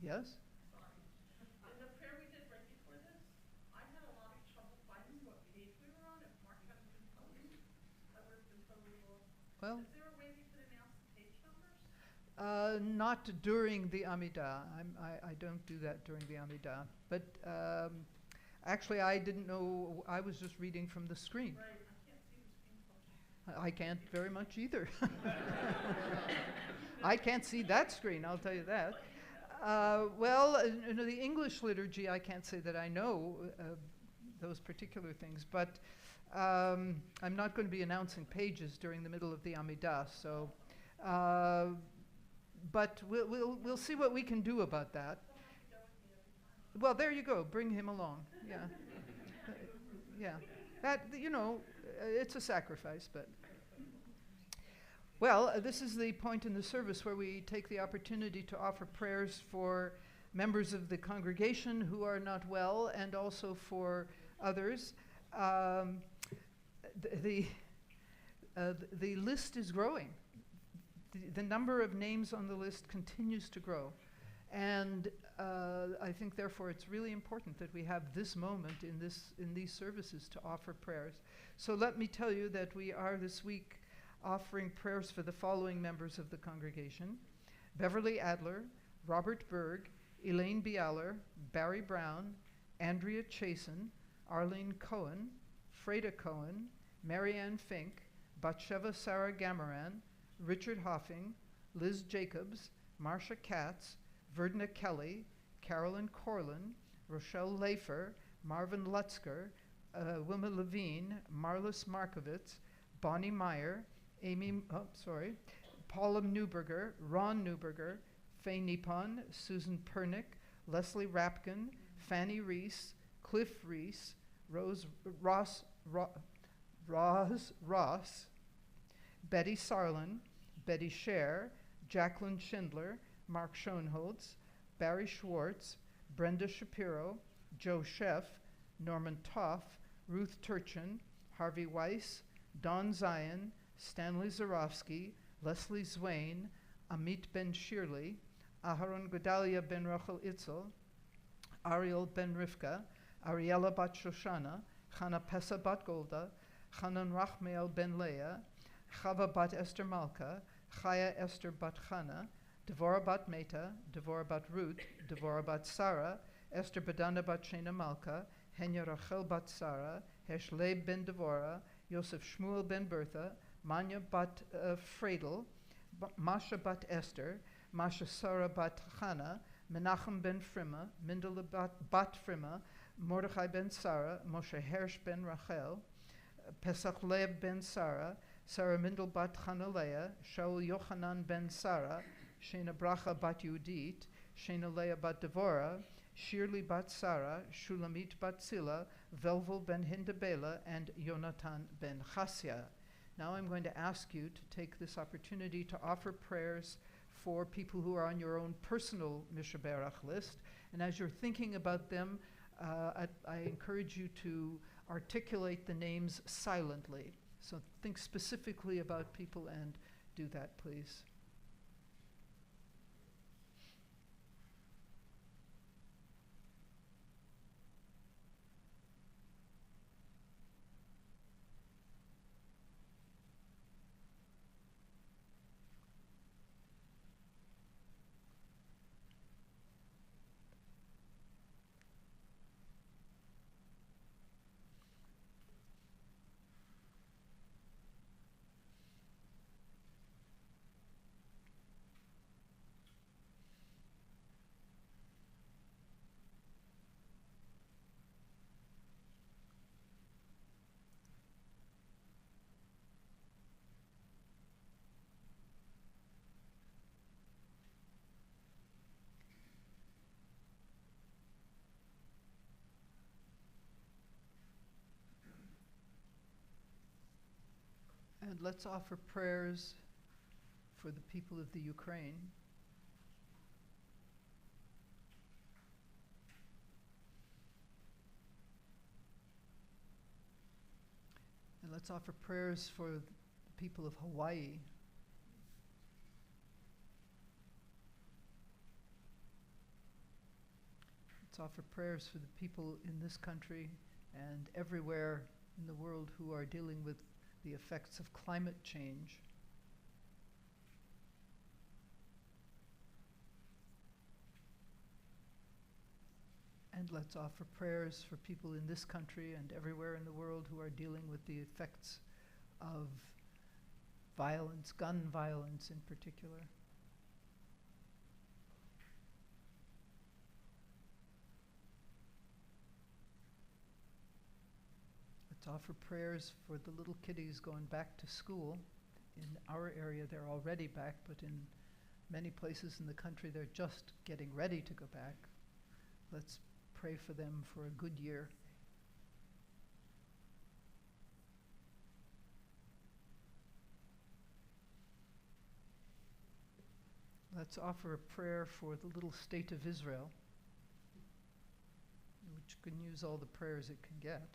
Yes? In the prayer we did right before this, I had a lot of trouble finding what page we were on, if Mark hasn't been telling me, I would have been totally lost. Well, Is there a way we could announce the page numbers? not during the Amidah. I don't do that during the Amidah. But actually, I didn't know. I was just reading from the screen. Right, I can't see the screen. I can't very much either. I can't see that screen, I'll tell you that. The English liturgy, I can't say that I know those particular things, but I'm not going to be announcing pages during the middle of the Amidah, so. But we'll see what we can do about that. Well, there you go. Bring him along. Yeah, yeah. That it's a sacrifice, but. Well, this is the point in the service where we take the opportunity to offer prayers for members of the congregation who are not well, and also for others. The list is growing. The number of names on the list continues to grow. And I think, therefore, it's really important that we have this moment in these services to offer prayers. So let me tell you that we are this week offering prayers for the following members of the congregation: Beverly Adler, Robert Berg, Elaine Bialer, Barry Brown, Andrea Chasen, Arlene Cohen, Freda Cohen, Marianne Fink, Batsheva Sarah Gamaran, Richard Hoffing, Liz Jacobs, Marcia Katz, Verdna Kelly, Carolyn Corlin, Rochelle Lafer, Marvin Lutzker, Wilma Levine, Marlis Markovitz, Bonnie Meyer, Paula Newberger, Ron Newberger, Faye Nippon, Susan Pernick, Leslie Rapkin, Fanny Reese, Cliff Reese, Ross, Betty Sarlin, Betty Scher, Jacqueline Schindler, Mark Schoenholtz, Barry Schwartz, Brenda Shapiro, Joe Sheff, Norman Toff, Ruth Turchin, Harvey Weiss, Don Zion, Stanley Zarofsky, Leslie Zwain, Amit Ben Shirley, Aharon Gedalia Ben Rachel Itzel, Ariel Ben Rivka, Ariella Bat Shoshana, Chana Pesa Bat Golda, Chanan Rachmeel Ben Leah, Chava Bat Esther Malka, Chaya Esther Bat Chana, Devorah Bat Meta, Devorah Bat Ruth, Devorah Bat Sarah, Esther Badana Bat Shena Malka, Henya Rachel Bat Sarah, Heshleib Ben Devorah, Yosef Shmuel Ben Bertha, Manya Bat Fredel, Masha Bat Esther, Masha Sarah Bat Chana, Menachem Ben Frima, Mindela Bat Frima, Mordechai Ben Sarah, Moshe Hersh Ben Rachel, Pesach Leib Ben Sarah, Sarah Mindel Bat Chanaleah, Shaul Yochanan Ben Sarah, Shena Bracha Bat Yudit, Shena Leah Bat Devorah, Shirley Bat Sarah, Shulamit Bat Sila, Velvel Ben Hindabela, and Yonatan Ben Chasya. Now I'm going to ask you to take this opportunity to offer prayers for people who are on your own personal Mishaberach list. And as you're thinking about them, I encourage you to articulate the names silently. So think specifically about people and do that, please. And let's offer prayers for the people of the Ukraine. And let's offer prayers for the people of Hawaii. let's offer prayers for the people in this country and everywhere in the world who are dealing with the effects of climate change. And let's offer prayers for people in this country and everywhere in the world who are dealing with the effects of violence, gun violence in particular. Let's offer prayers for the little kiddies going back to school. In our area, they're already back, but in many places in the country, they're just getting ready to go back. Let's pray for them for a good year. Let's offer a prayer for the little state of Israel, which can use all the prayers it can get.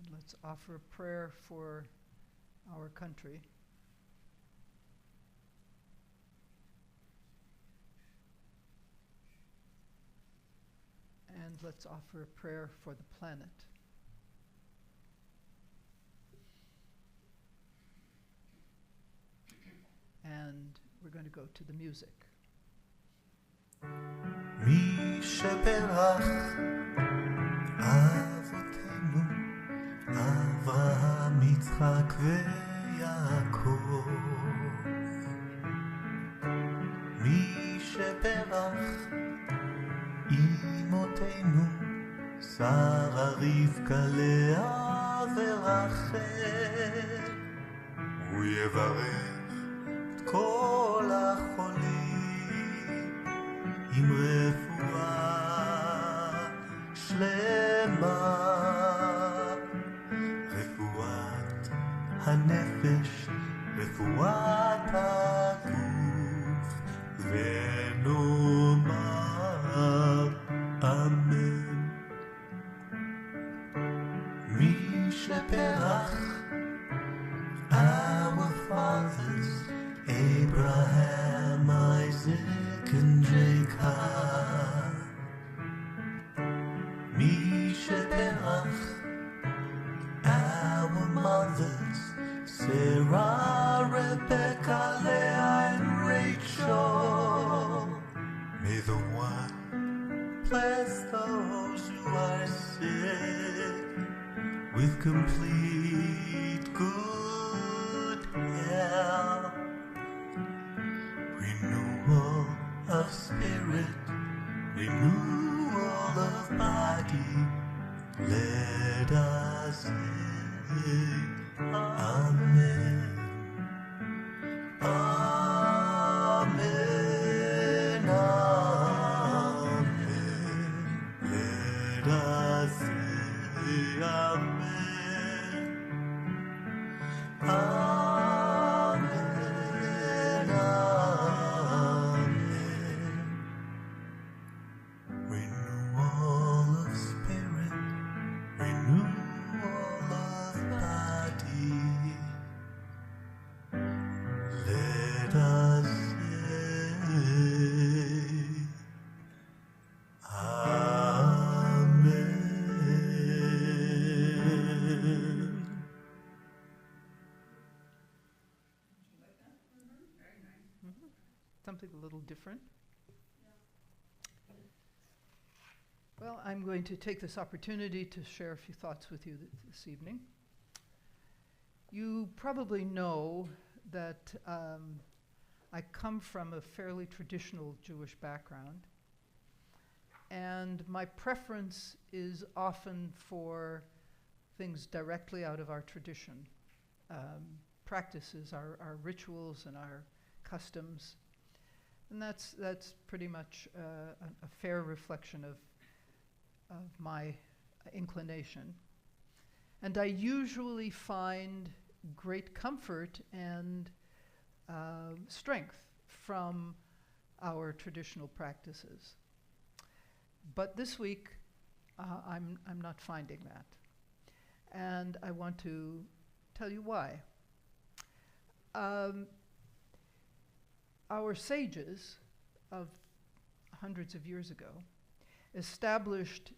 And let's offer a prayer for our country. And let's offer a prayer for the planet. And we're going to go to the music. מי שברך אבותינו אברהם יצחק ויעקב, מי שברך אמותינו שרה רבקה לאה ורחל, הוא יברך את כל החולים עם רפואה שלמה, רפואת הנפש, רפואת הגוף, ונאמר אמן. מי שברך our fathers, Abraham, Isaac, and Jacob, מי שברך our mothers, Sarah, Rebecca, Leah, and Rachel, may the one bless those who are sick with complete good health, renewal of spirit, renewal of body. Let us say amen. Amen. Amen. Let us say amen. Amen. Amen. Renewal of spirit, renewal of body. Let us say amen. Something a little different. Well, I'm going to take this opportunity to share a few thoughts with you this evening. You probably know that I come from a fairly traditional Jewish background, and my preference is often for things directly out of our tradition, practices, our rituals and our customs. And that's pretty much a fair reflection of my inclination. And I usually find great comfort and strength from our traditional practices. But this week, I'm not finding that. And I want to tell you why. Um, our sages of hundreds of years ago established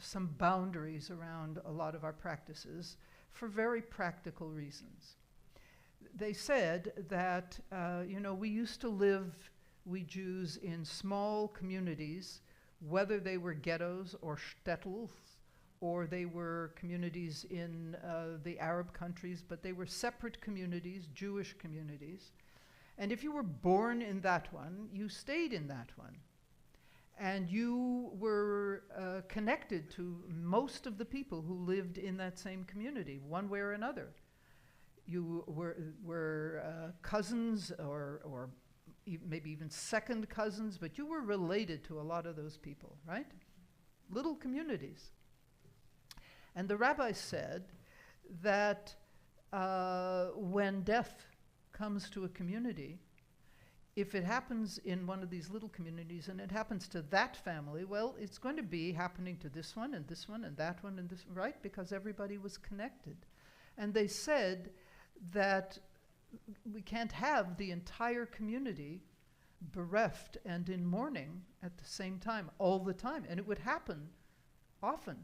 some boundaries around a lot of our practices for very practical reasons. They said that, we used to live, we Jews, in small communities, whether they were ghettos or shtetls, or they were communities in the Arab countries, but they were separate communities, Jewish communities. And if you were born in that one, you stayed in that one. And you were connected to most of the people who lived in that same community, one way or another. You were cousins or maybe even second cousins, but you were related to a lot of those people, right? Little communities. And the rabbi said that when death comes to a community, if it happens in one of these little communities and it happens to that family, well, it's going to be happening to this one and this one and that one and this, right? Because everybody was connected. And they said that we can't have the entire community bereft and in mourning at the same time, all the time. And it would happen often.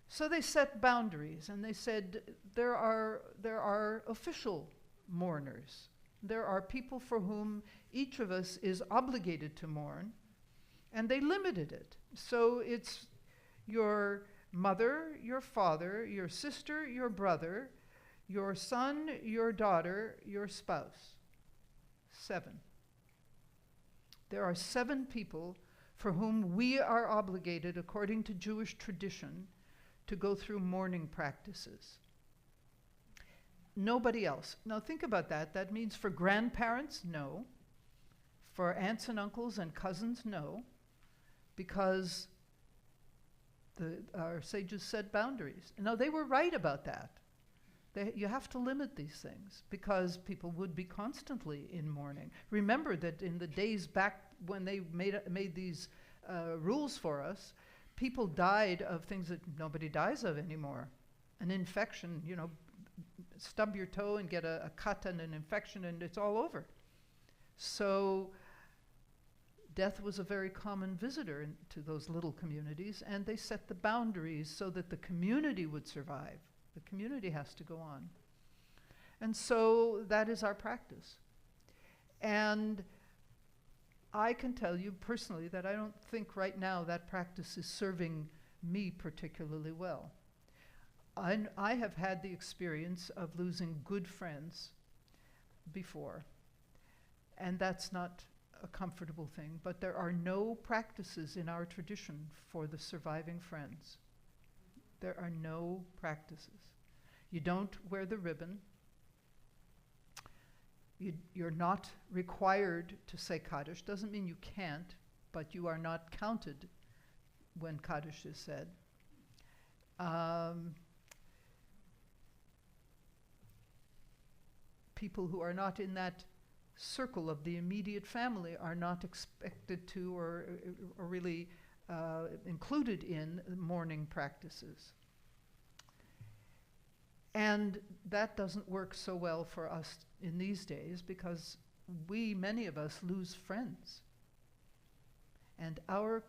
So they set boundaries, and they said there are official mourners. There are people for whom each of us is obligated to mourn, and they limited it. So it's your mother, your father, your sister, your brother, your son, your daughter, your spouse. 7. There are 7 people for whom we are obligated, according to Jewish tradition, to go through mourning practices. Nobody else. Now think about that. That means for grandparents, no. For aunts and uncles and cousins, no. Because our sages set boundaries. Now they were right about that. You have to limit these things because people would be constantly in mourning. Remember that in the days back when they made these rules for us, people died of things that nobody dies of anymore. An infection, stub your toe and get a cut and an infection and it's all over. So death was a very common visitor to those little communities, and they set the boundaries so that the community would survive. The community has to go on. And so that is our practice. And I can tell you personally that I don't think right now that practice is serving me particularly well. I have had the experience of losing good friends before, and that's not a comfortable thing, but there are no practices in our tradition for the surviving friends. There are no practices. You don't wear the ribbon. You're not required to say Kaddish. Doesn't mean you can't, but you are not counted when Kaddish is said. People who are not in that circle of the immediate family are not expected to or really included in mourning practices. And that doesn't work so well for us in these days because many of us lose friends. And our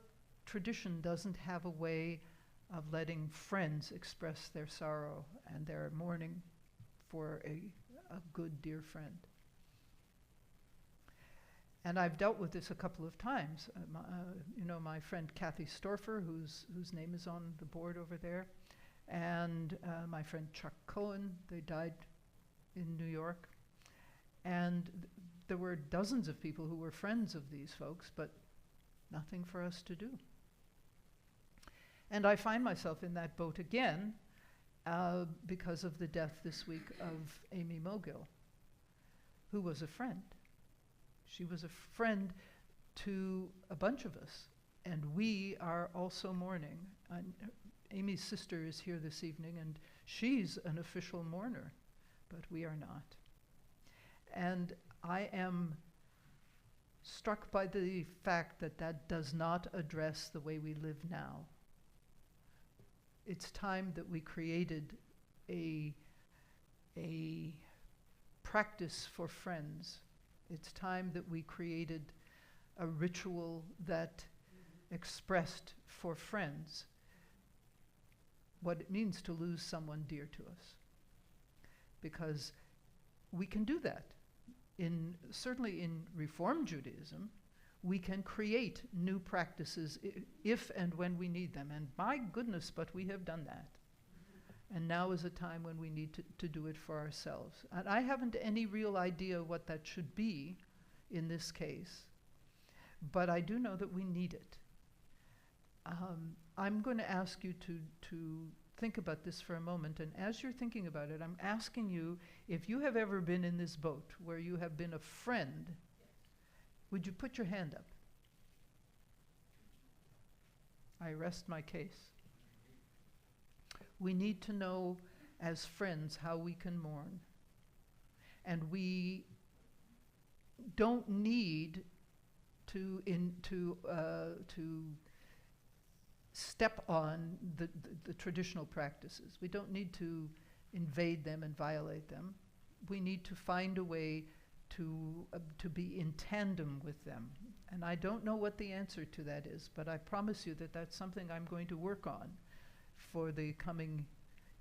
tradition doesn't have a way of letting friends express their sorrow and their mourning for a good, dear friend. And I've dealt with this a couple of times. My friend Kathy Storfer, whose name is on the board over there, and my friend Chuck Cohen, they died in New York. And there were dozens of people who were friends of these folks, but nothing for us to do. And I find myself in that boat again because of the death this week of Amy Mogill, who was a friend. She was a friend to a bunch of us, and we are also mourning. Amy's sister is here this evening, and she's an official mourner, but we are not. And I am struck by the fact that that does not address the way we live now. It's time that we created a practice for friends. It's time that we created a ritual that expressed for friends what it means to lose someone dear to us. Because we can do that. Certainly in Reform Judaism, we can create new practices if and when we need them. And my goodness, but we have done that. And now is a time when we need to do it for ourselves. And I haven't any real idea what that should be in this case, but I do know that we need it. I'm going to ask you to think about this for a moment, and as you're thinking about it, I'm asking you if you have ever been in this boat where you have been a friend. Would you put your hand up? I rest my case. We need to know as friends how we can mourn. And we don't need to step on the traditional practices. We don't need to invade them and violate them. We need to find a way to be in tandem with them. And I don't know what the answer to that is, but I promise you that that's something I'm going to work on for the coming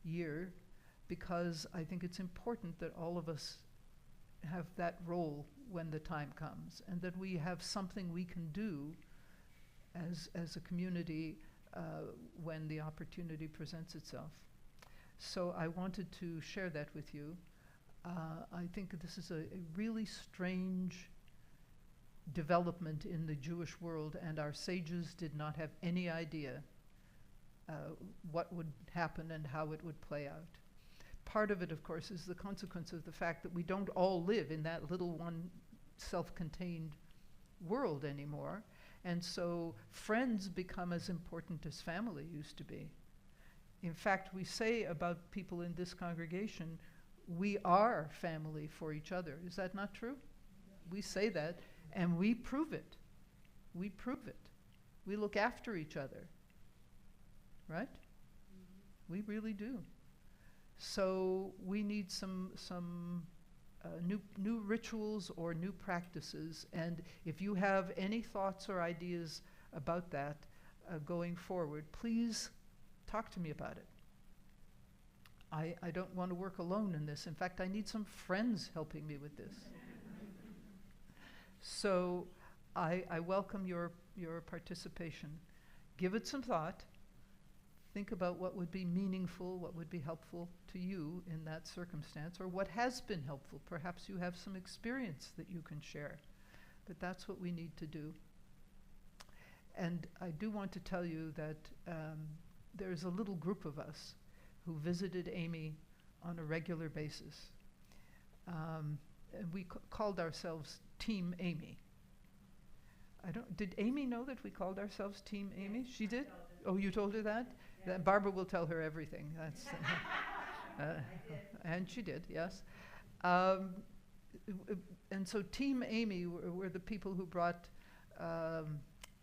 year, because I think it's important that all of us have that role when the time comes, and that we have something we can do as a community when the opportunity presents itself. So I wanted to share that with you. I think this is a really strange development in the Jewish world, and our sages did not have any idea what would happen and how it would play out. Part of it, of course, is the consequence of the fact that we don't all live in that little one self-contained world anymore. And so friends become as important as family used to be. In fact, we say about people in this congregation, we are family for each other. Is that not true? We say that, and we prove it. We prove it. We look after each other. Right? We really do. So we need some new rituals or new practices. And if you have any thoughts or ideas about that going forward, please talk to me about it. I don't want to work alone in this. In fact, I need some friends helping me with this. So I welcome your participation. Give it some thought. Think about what would be meaningful, what would be helpful to you in that circumstance, or what has been helpful. Perhaps you have some experience that you can share. But that's what we need to do. And I do want to tell you that there's a little group of us who visited Amy on a regular basis. And we called ourselves Team Amy. Did Amy know that we called ourselves Team Amy? She did? Oh, you told her that? Yeah. Barbara will tell her everything. That's and she did, yes. And so Team Amy were the people who brought,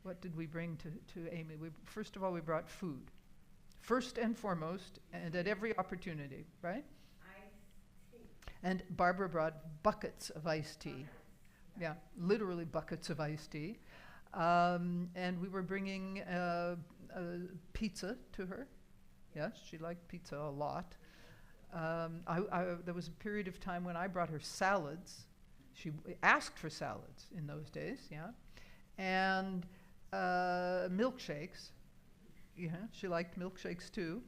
what did we bring to Amy? First of all, we brought food. First and foremost, and at every opportunity, right? Iced tea. And Barbara brought buckets of iced tea. Yeah, literally buckets of iced tea. And we were bringing pizza to her. Yes, she liked pizza a lot. There was a period of time when I brought her salads. She asked for salads in those days, yeah. And milkshakes. Yeah, she liked milkshakes too.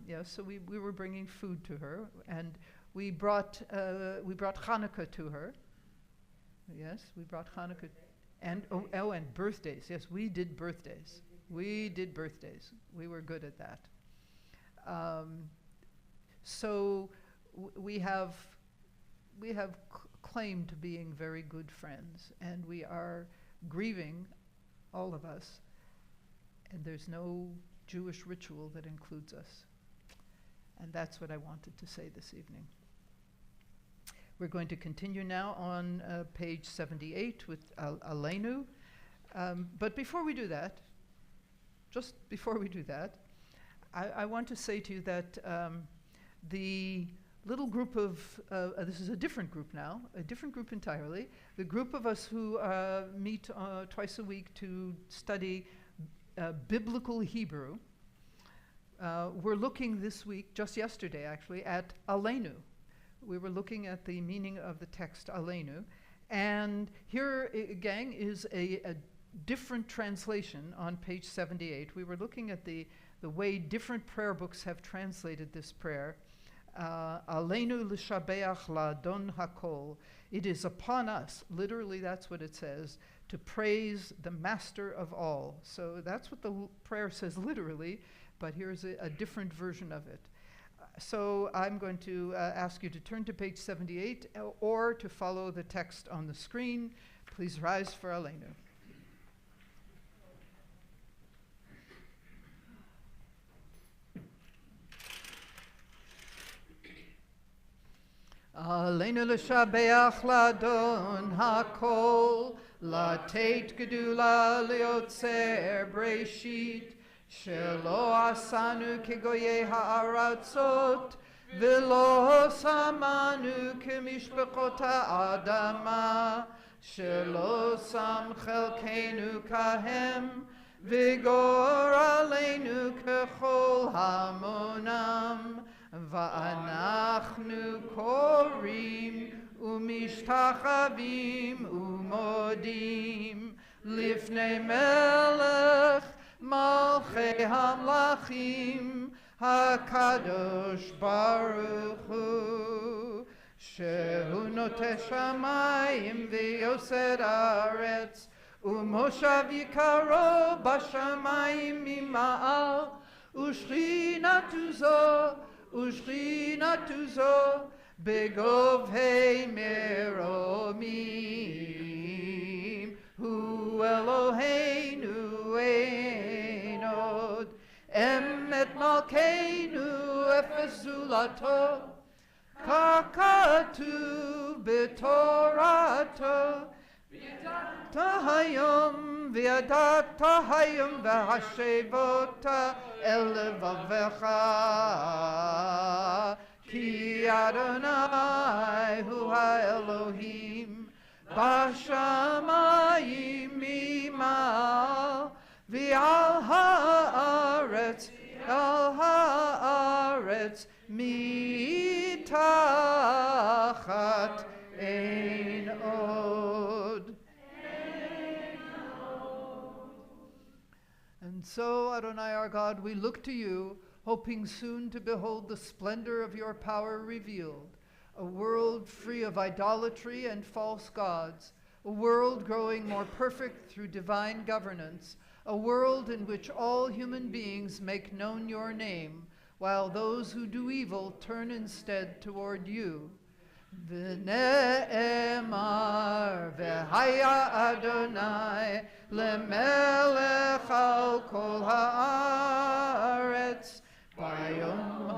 Yeah, so we were bringing food to her, and we brought Hanukkah to her. Yes, we brought Hanukkah, and and birthdays. Yes, we did birthdays. We did birthdays. We were good at that. So we have claimed being very good friends, and we are grieving, all of us. And there's no Jewish ritual that includes us. And that's what I wanted to say this evening. We're going to continue now on page 78 with Aleinu. But before we do that, just before we do that, I want to say to you that the little group of, this is a different group now, a different group entirely, the group of us who meet twice a week to study biblical Hebrew. We're looking this week, just yesterday actually, at Aleinu. We were looking at the meaning of the text Aleinu. And here, gang, is a different translation on page 78. We were looking at the way different prayer books have translated this prayer. Aleinu l'shabeach la'adon hakol. It is upon us, literally that's what it says, to praise the master of all. So that's what the prayer says literally, but here's a different version of it. So I'm going to ask you to turn to page 78 or to follow the text on the screen. Please rise for Aleinu. Aleinu l'shabeach la'adon hakol, לתת גדולה ליוצר בראשית, שלא עשנו כגויי הארצות, ולא שמנו כמשפחות האדמה, שלא שם חלקנו כהם, וגור עלינו ככל המונם, ואנחנו קוראים ומשתחווים ומודים לפני מלך מלכי המלכים הקדוש ברוך הוא, שהוא נוטה שמיים ויוסד ארץ, ומושב יקרו בשמיים ממעל, ושכינתו זו בגובהי מרומים, הוא אלוהינו אין עוד, אמת מלכנו אפס זולתו, ככתוב בתורתו, וידעת היום והשבות אל לבבך, כי אדוני הוא האלוהים בשמיים ממעל, ועל הארץ מתחת אין עוד. And so, Adonai our God, we look to you, hoping soon to behold the splendor of your power revealed, a world free of idolatry and false gods, a world growing more perfect through divine governance, a world in which all human beings make known your name, while those who do evil turn instead toward you. ונאמר והיה אדוני למלך על כל הארץ ביום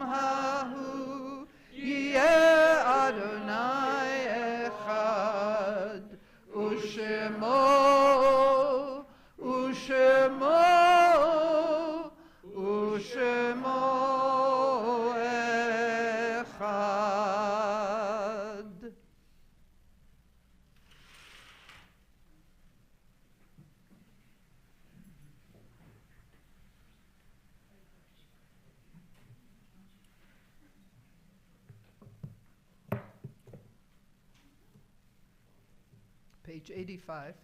ההוא יהיה אדוני אחד ושמו אחד. Page 85.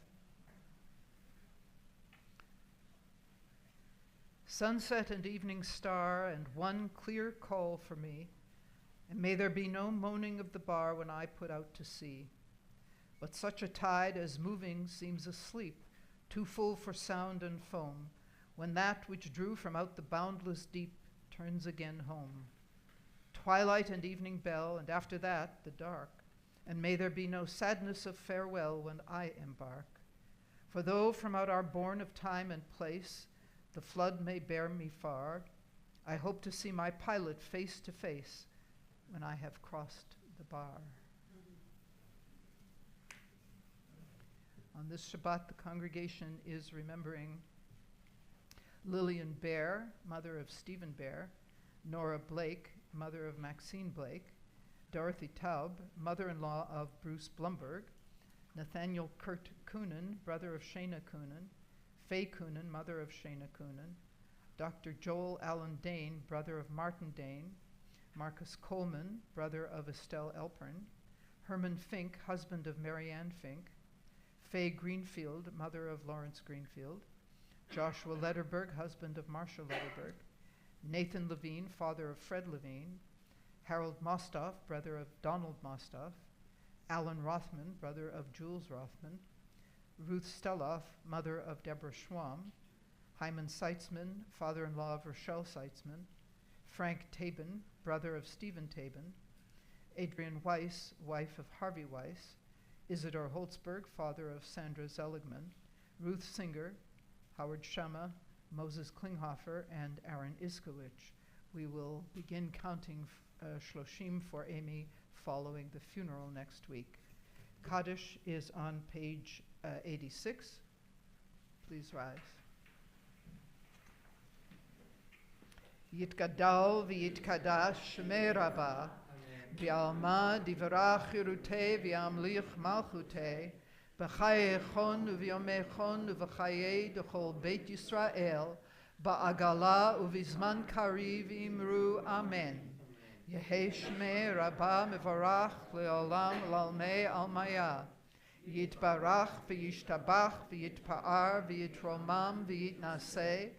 Sunset and evening star, and one clear call for me, and may there be no moaning of the bar when I put out to sea, but such a tide as moving seems asleep, too full for sound and foam, when that which drew from out the boundless deep turns again home. Twilight and evening bell, and after that the dark, and may there be no sadness of farewell when I embark. For though from out our bourne of time and place the flood may bear me far, I hope to see my pilot face to face when I have crossed the bar. On this Shabbat, the congregation is remembering Lillian Bear, mother of Stephen Bear, Nora Blake, mother of Maxine Blake, Dorothy Taub, mother-in-law of Bruce Blumberg, Nathaniel Kurt Coonan, brother of Shana Coonan, Faye Coonan, mother of Shana Coonan, Dr. Joel Allen Dane, brother of Martin Dane, Marcus Coleman, brother of Estelle Elpern, Herman Fink, husband of Marianne Fink, Faye Greenfield, mother of Lawrence Greenfield, Joshua Letterberg, husband of Marcia Letterberg, Nathan Levine, father of Fred Levine, Harold Mostoff, brother of Donald Mostoff, Alan Rothman, brother of Jules Rothman, Ruth Steloff, mother of Deborah Schwam, Hyman Seitzman, father-in-law of Rochelle Seitzman, Frank Tabin, brother of Stephen Tabin, Adrian Weiss, wife of Harvey Weiss, Isidore Holtzberg, father of Sandra Zeligman, Ruth Singer, Howard Shama, Moses Klinghoffer, and Aaron Iskowich. We will begin counting Shloshim for Amy following the funeral next week. Kaddish is on page 86. Please rise. Yitgadal v'yitkadash shmei Rabbah, v'alma divrach yirutei v'yamlich malchutei, b'chaye echon u'v'yomei echon u'v'chaye d'chol Beit Yisrael, ba'agala u'v'zman kariv imru amen. Yehei shmei Rabbah mevarach le'olam lalmei almaya. Yitbarach v'yishtabach v'yitpa'ar v'yitromam v'yitnaseh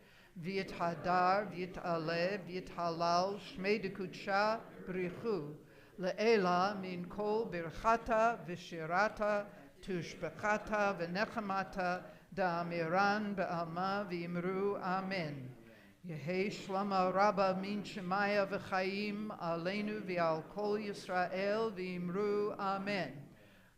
v'yithadar v'yit'aleh v'yithalal shmei dekudsha b'richu le'ela min kol birchata v'shirata tushbechata v'nechamata da'amiran be'alma v'imru amen. Yehei shlama rabba min shemaya v'chaim aleinu v'al kol Yisrael v'imru amen.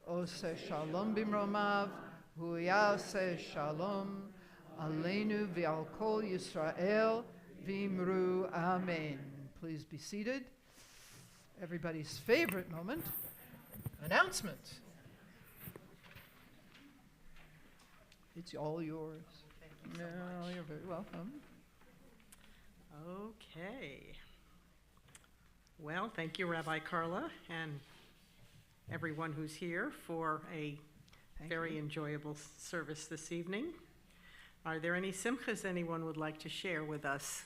Ose shalom bimromav, hu yaseh shalom, aleinu v'al kol Yisrael v'imru amen. Please be seated. Everybody's favorite moment, announcement. It's all yours. No, you're very welcome. Okay. Well, thank you, Rabbi Carla, and everyone who's here for a very enjoyable service this evening. Are there any simchas anyone would like to share with us?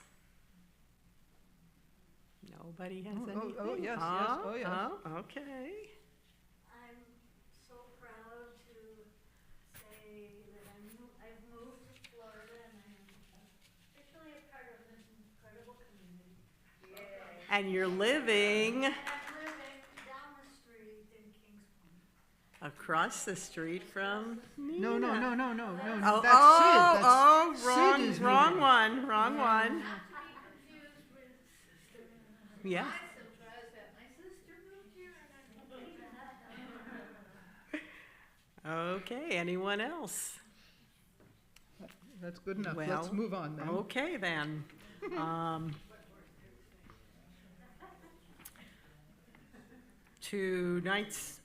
Nobody has anything? Oh, yes, Huh? yes, oh, yes. Oh, okay. I'm so proud to say that I've moved to Florida and I'm officially a part of this incredible community. And you're living And I'm living down the street in Kings Point. across the street from Nina. No. Oh, That's Sid. That's wrong, Sid is wrong moving. one, wrong one. Not to be confused with sister. Yeah. I'm surprised that my sister moved here and I'm Okay, anyone else? That's good enough. Well, Let's move on then. Okay, then. Tonight's,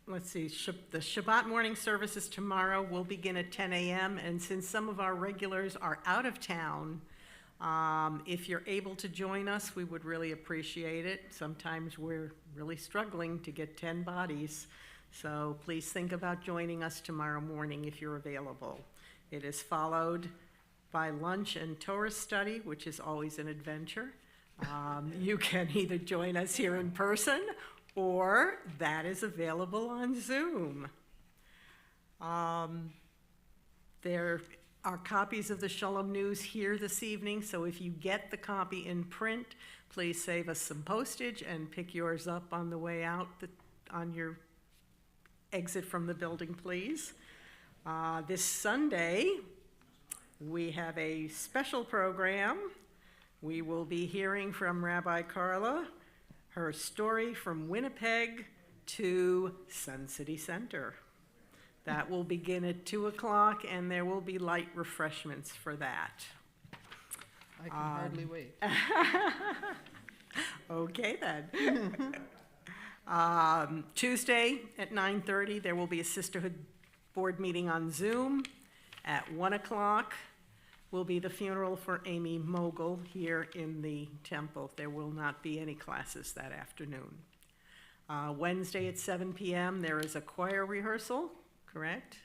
let's see, the Shabbat morning services tomorrow will begin at 10 a.m. And since some of our regulars are out of town, if you're able to join us, we would really appreciate it. Sometimes we're really struggling to get 10 bodies. So please think about joining us tomorrow morning if you're available. It is followed by lunch and Torah study, which is always an adventure. You can either join us here in person or that is available on Zoom. There are copies of the Shalom News here this evening, so if you get the copy in print, please save us some postage and pick yours up on the way out on your exit from the building, please. This Sunday, we have a special program. We will be hearing from Rabbi Carla, her story from Winnipeg to Sun City Center. That will begin at 2 o'clock, and there will be light refreshments for that. I can hardly wait. Okay, then. Tuesday at 9:30, there will be a sisterhood board meeting on Zoom. At 1 o'clock, will be the funeral for Amy Mogul here in the temple. There will not be any classes that afternoon. Wednesday at 7 p.m., there is a choir rehearsal, correct?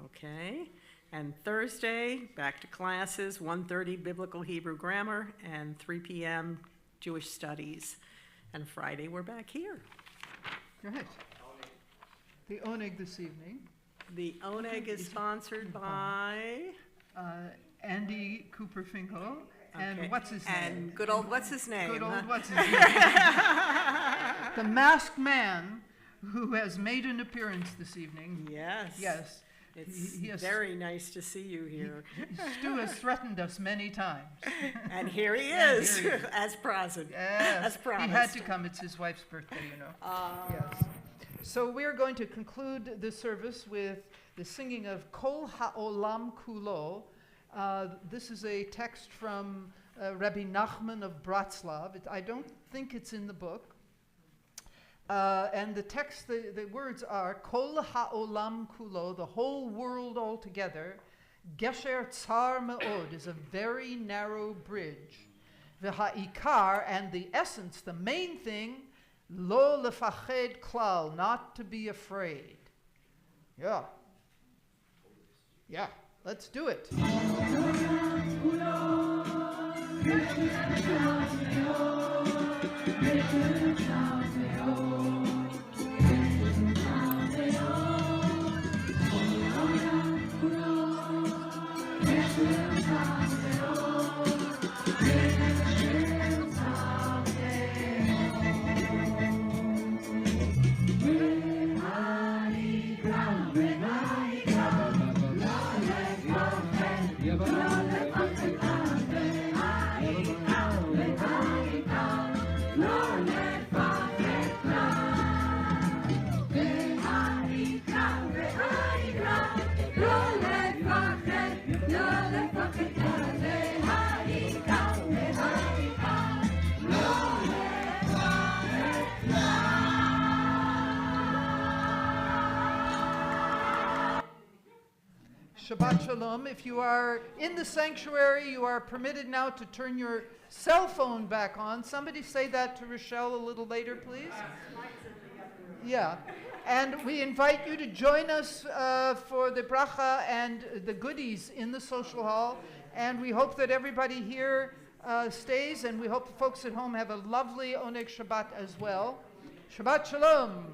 Okay. And Thursday, back to classes, 1:30 Biblical Hebrew Grammar, and 3 p.m. Jewish Studies. And Friday, we're back here. Great. The oneg this evening, The oneg is sponsored by... Andy Cooper-Finkel, and Okay. what's his name? And good old what's his name? Good old huh? what's his name? The masked man who has made an appearance this evening. Yes. Yes. It's He has- very nice to see you here. Stu has threatened us many times. And here he And is, here he is. as present, Yes, as promised. he had to come. It's his wife's birthday, you know. Yes. So we're going to conclude the service with the singing of Kol Ha'olam Kulo. This is a text from Rabbi Nachman of Bratslav. I don't think it's in the book. And the text, the words are Kol Ha'olam Kulo, the whole world altogether. Gesher Tsar Me'od is a very narrow bridge. V'ha'ikar, and the essence, the main thing, Lo lefached klal, not to be afraid. Yeah. Yeah, let's do it. Shabbat Shalom. If you are in the sanctuary, you are permitted now to turn your cell phone back on. Somebody say that to Rochelle a little later, please. Yeah. And we invite you to join us for the bracha and the goodies in the social hall. And we hope that everybody here stays, and we hope folks at home have a lovely Oneg Shabbat as well. Shabbat Shalom.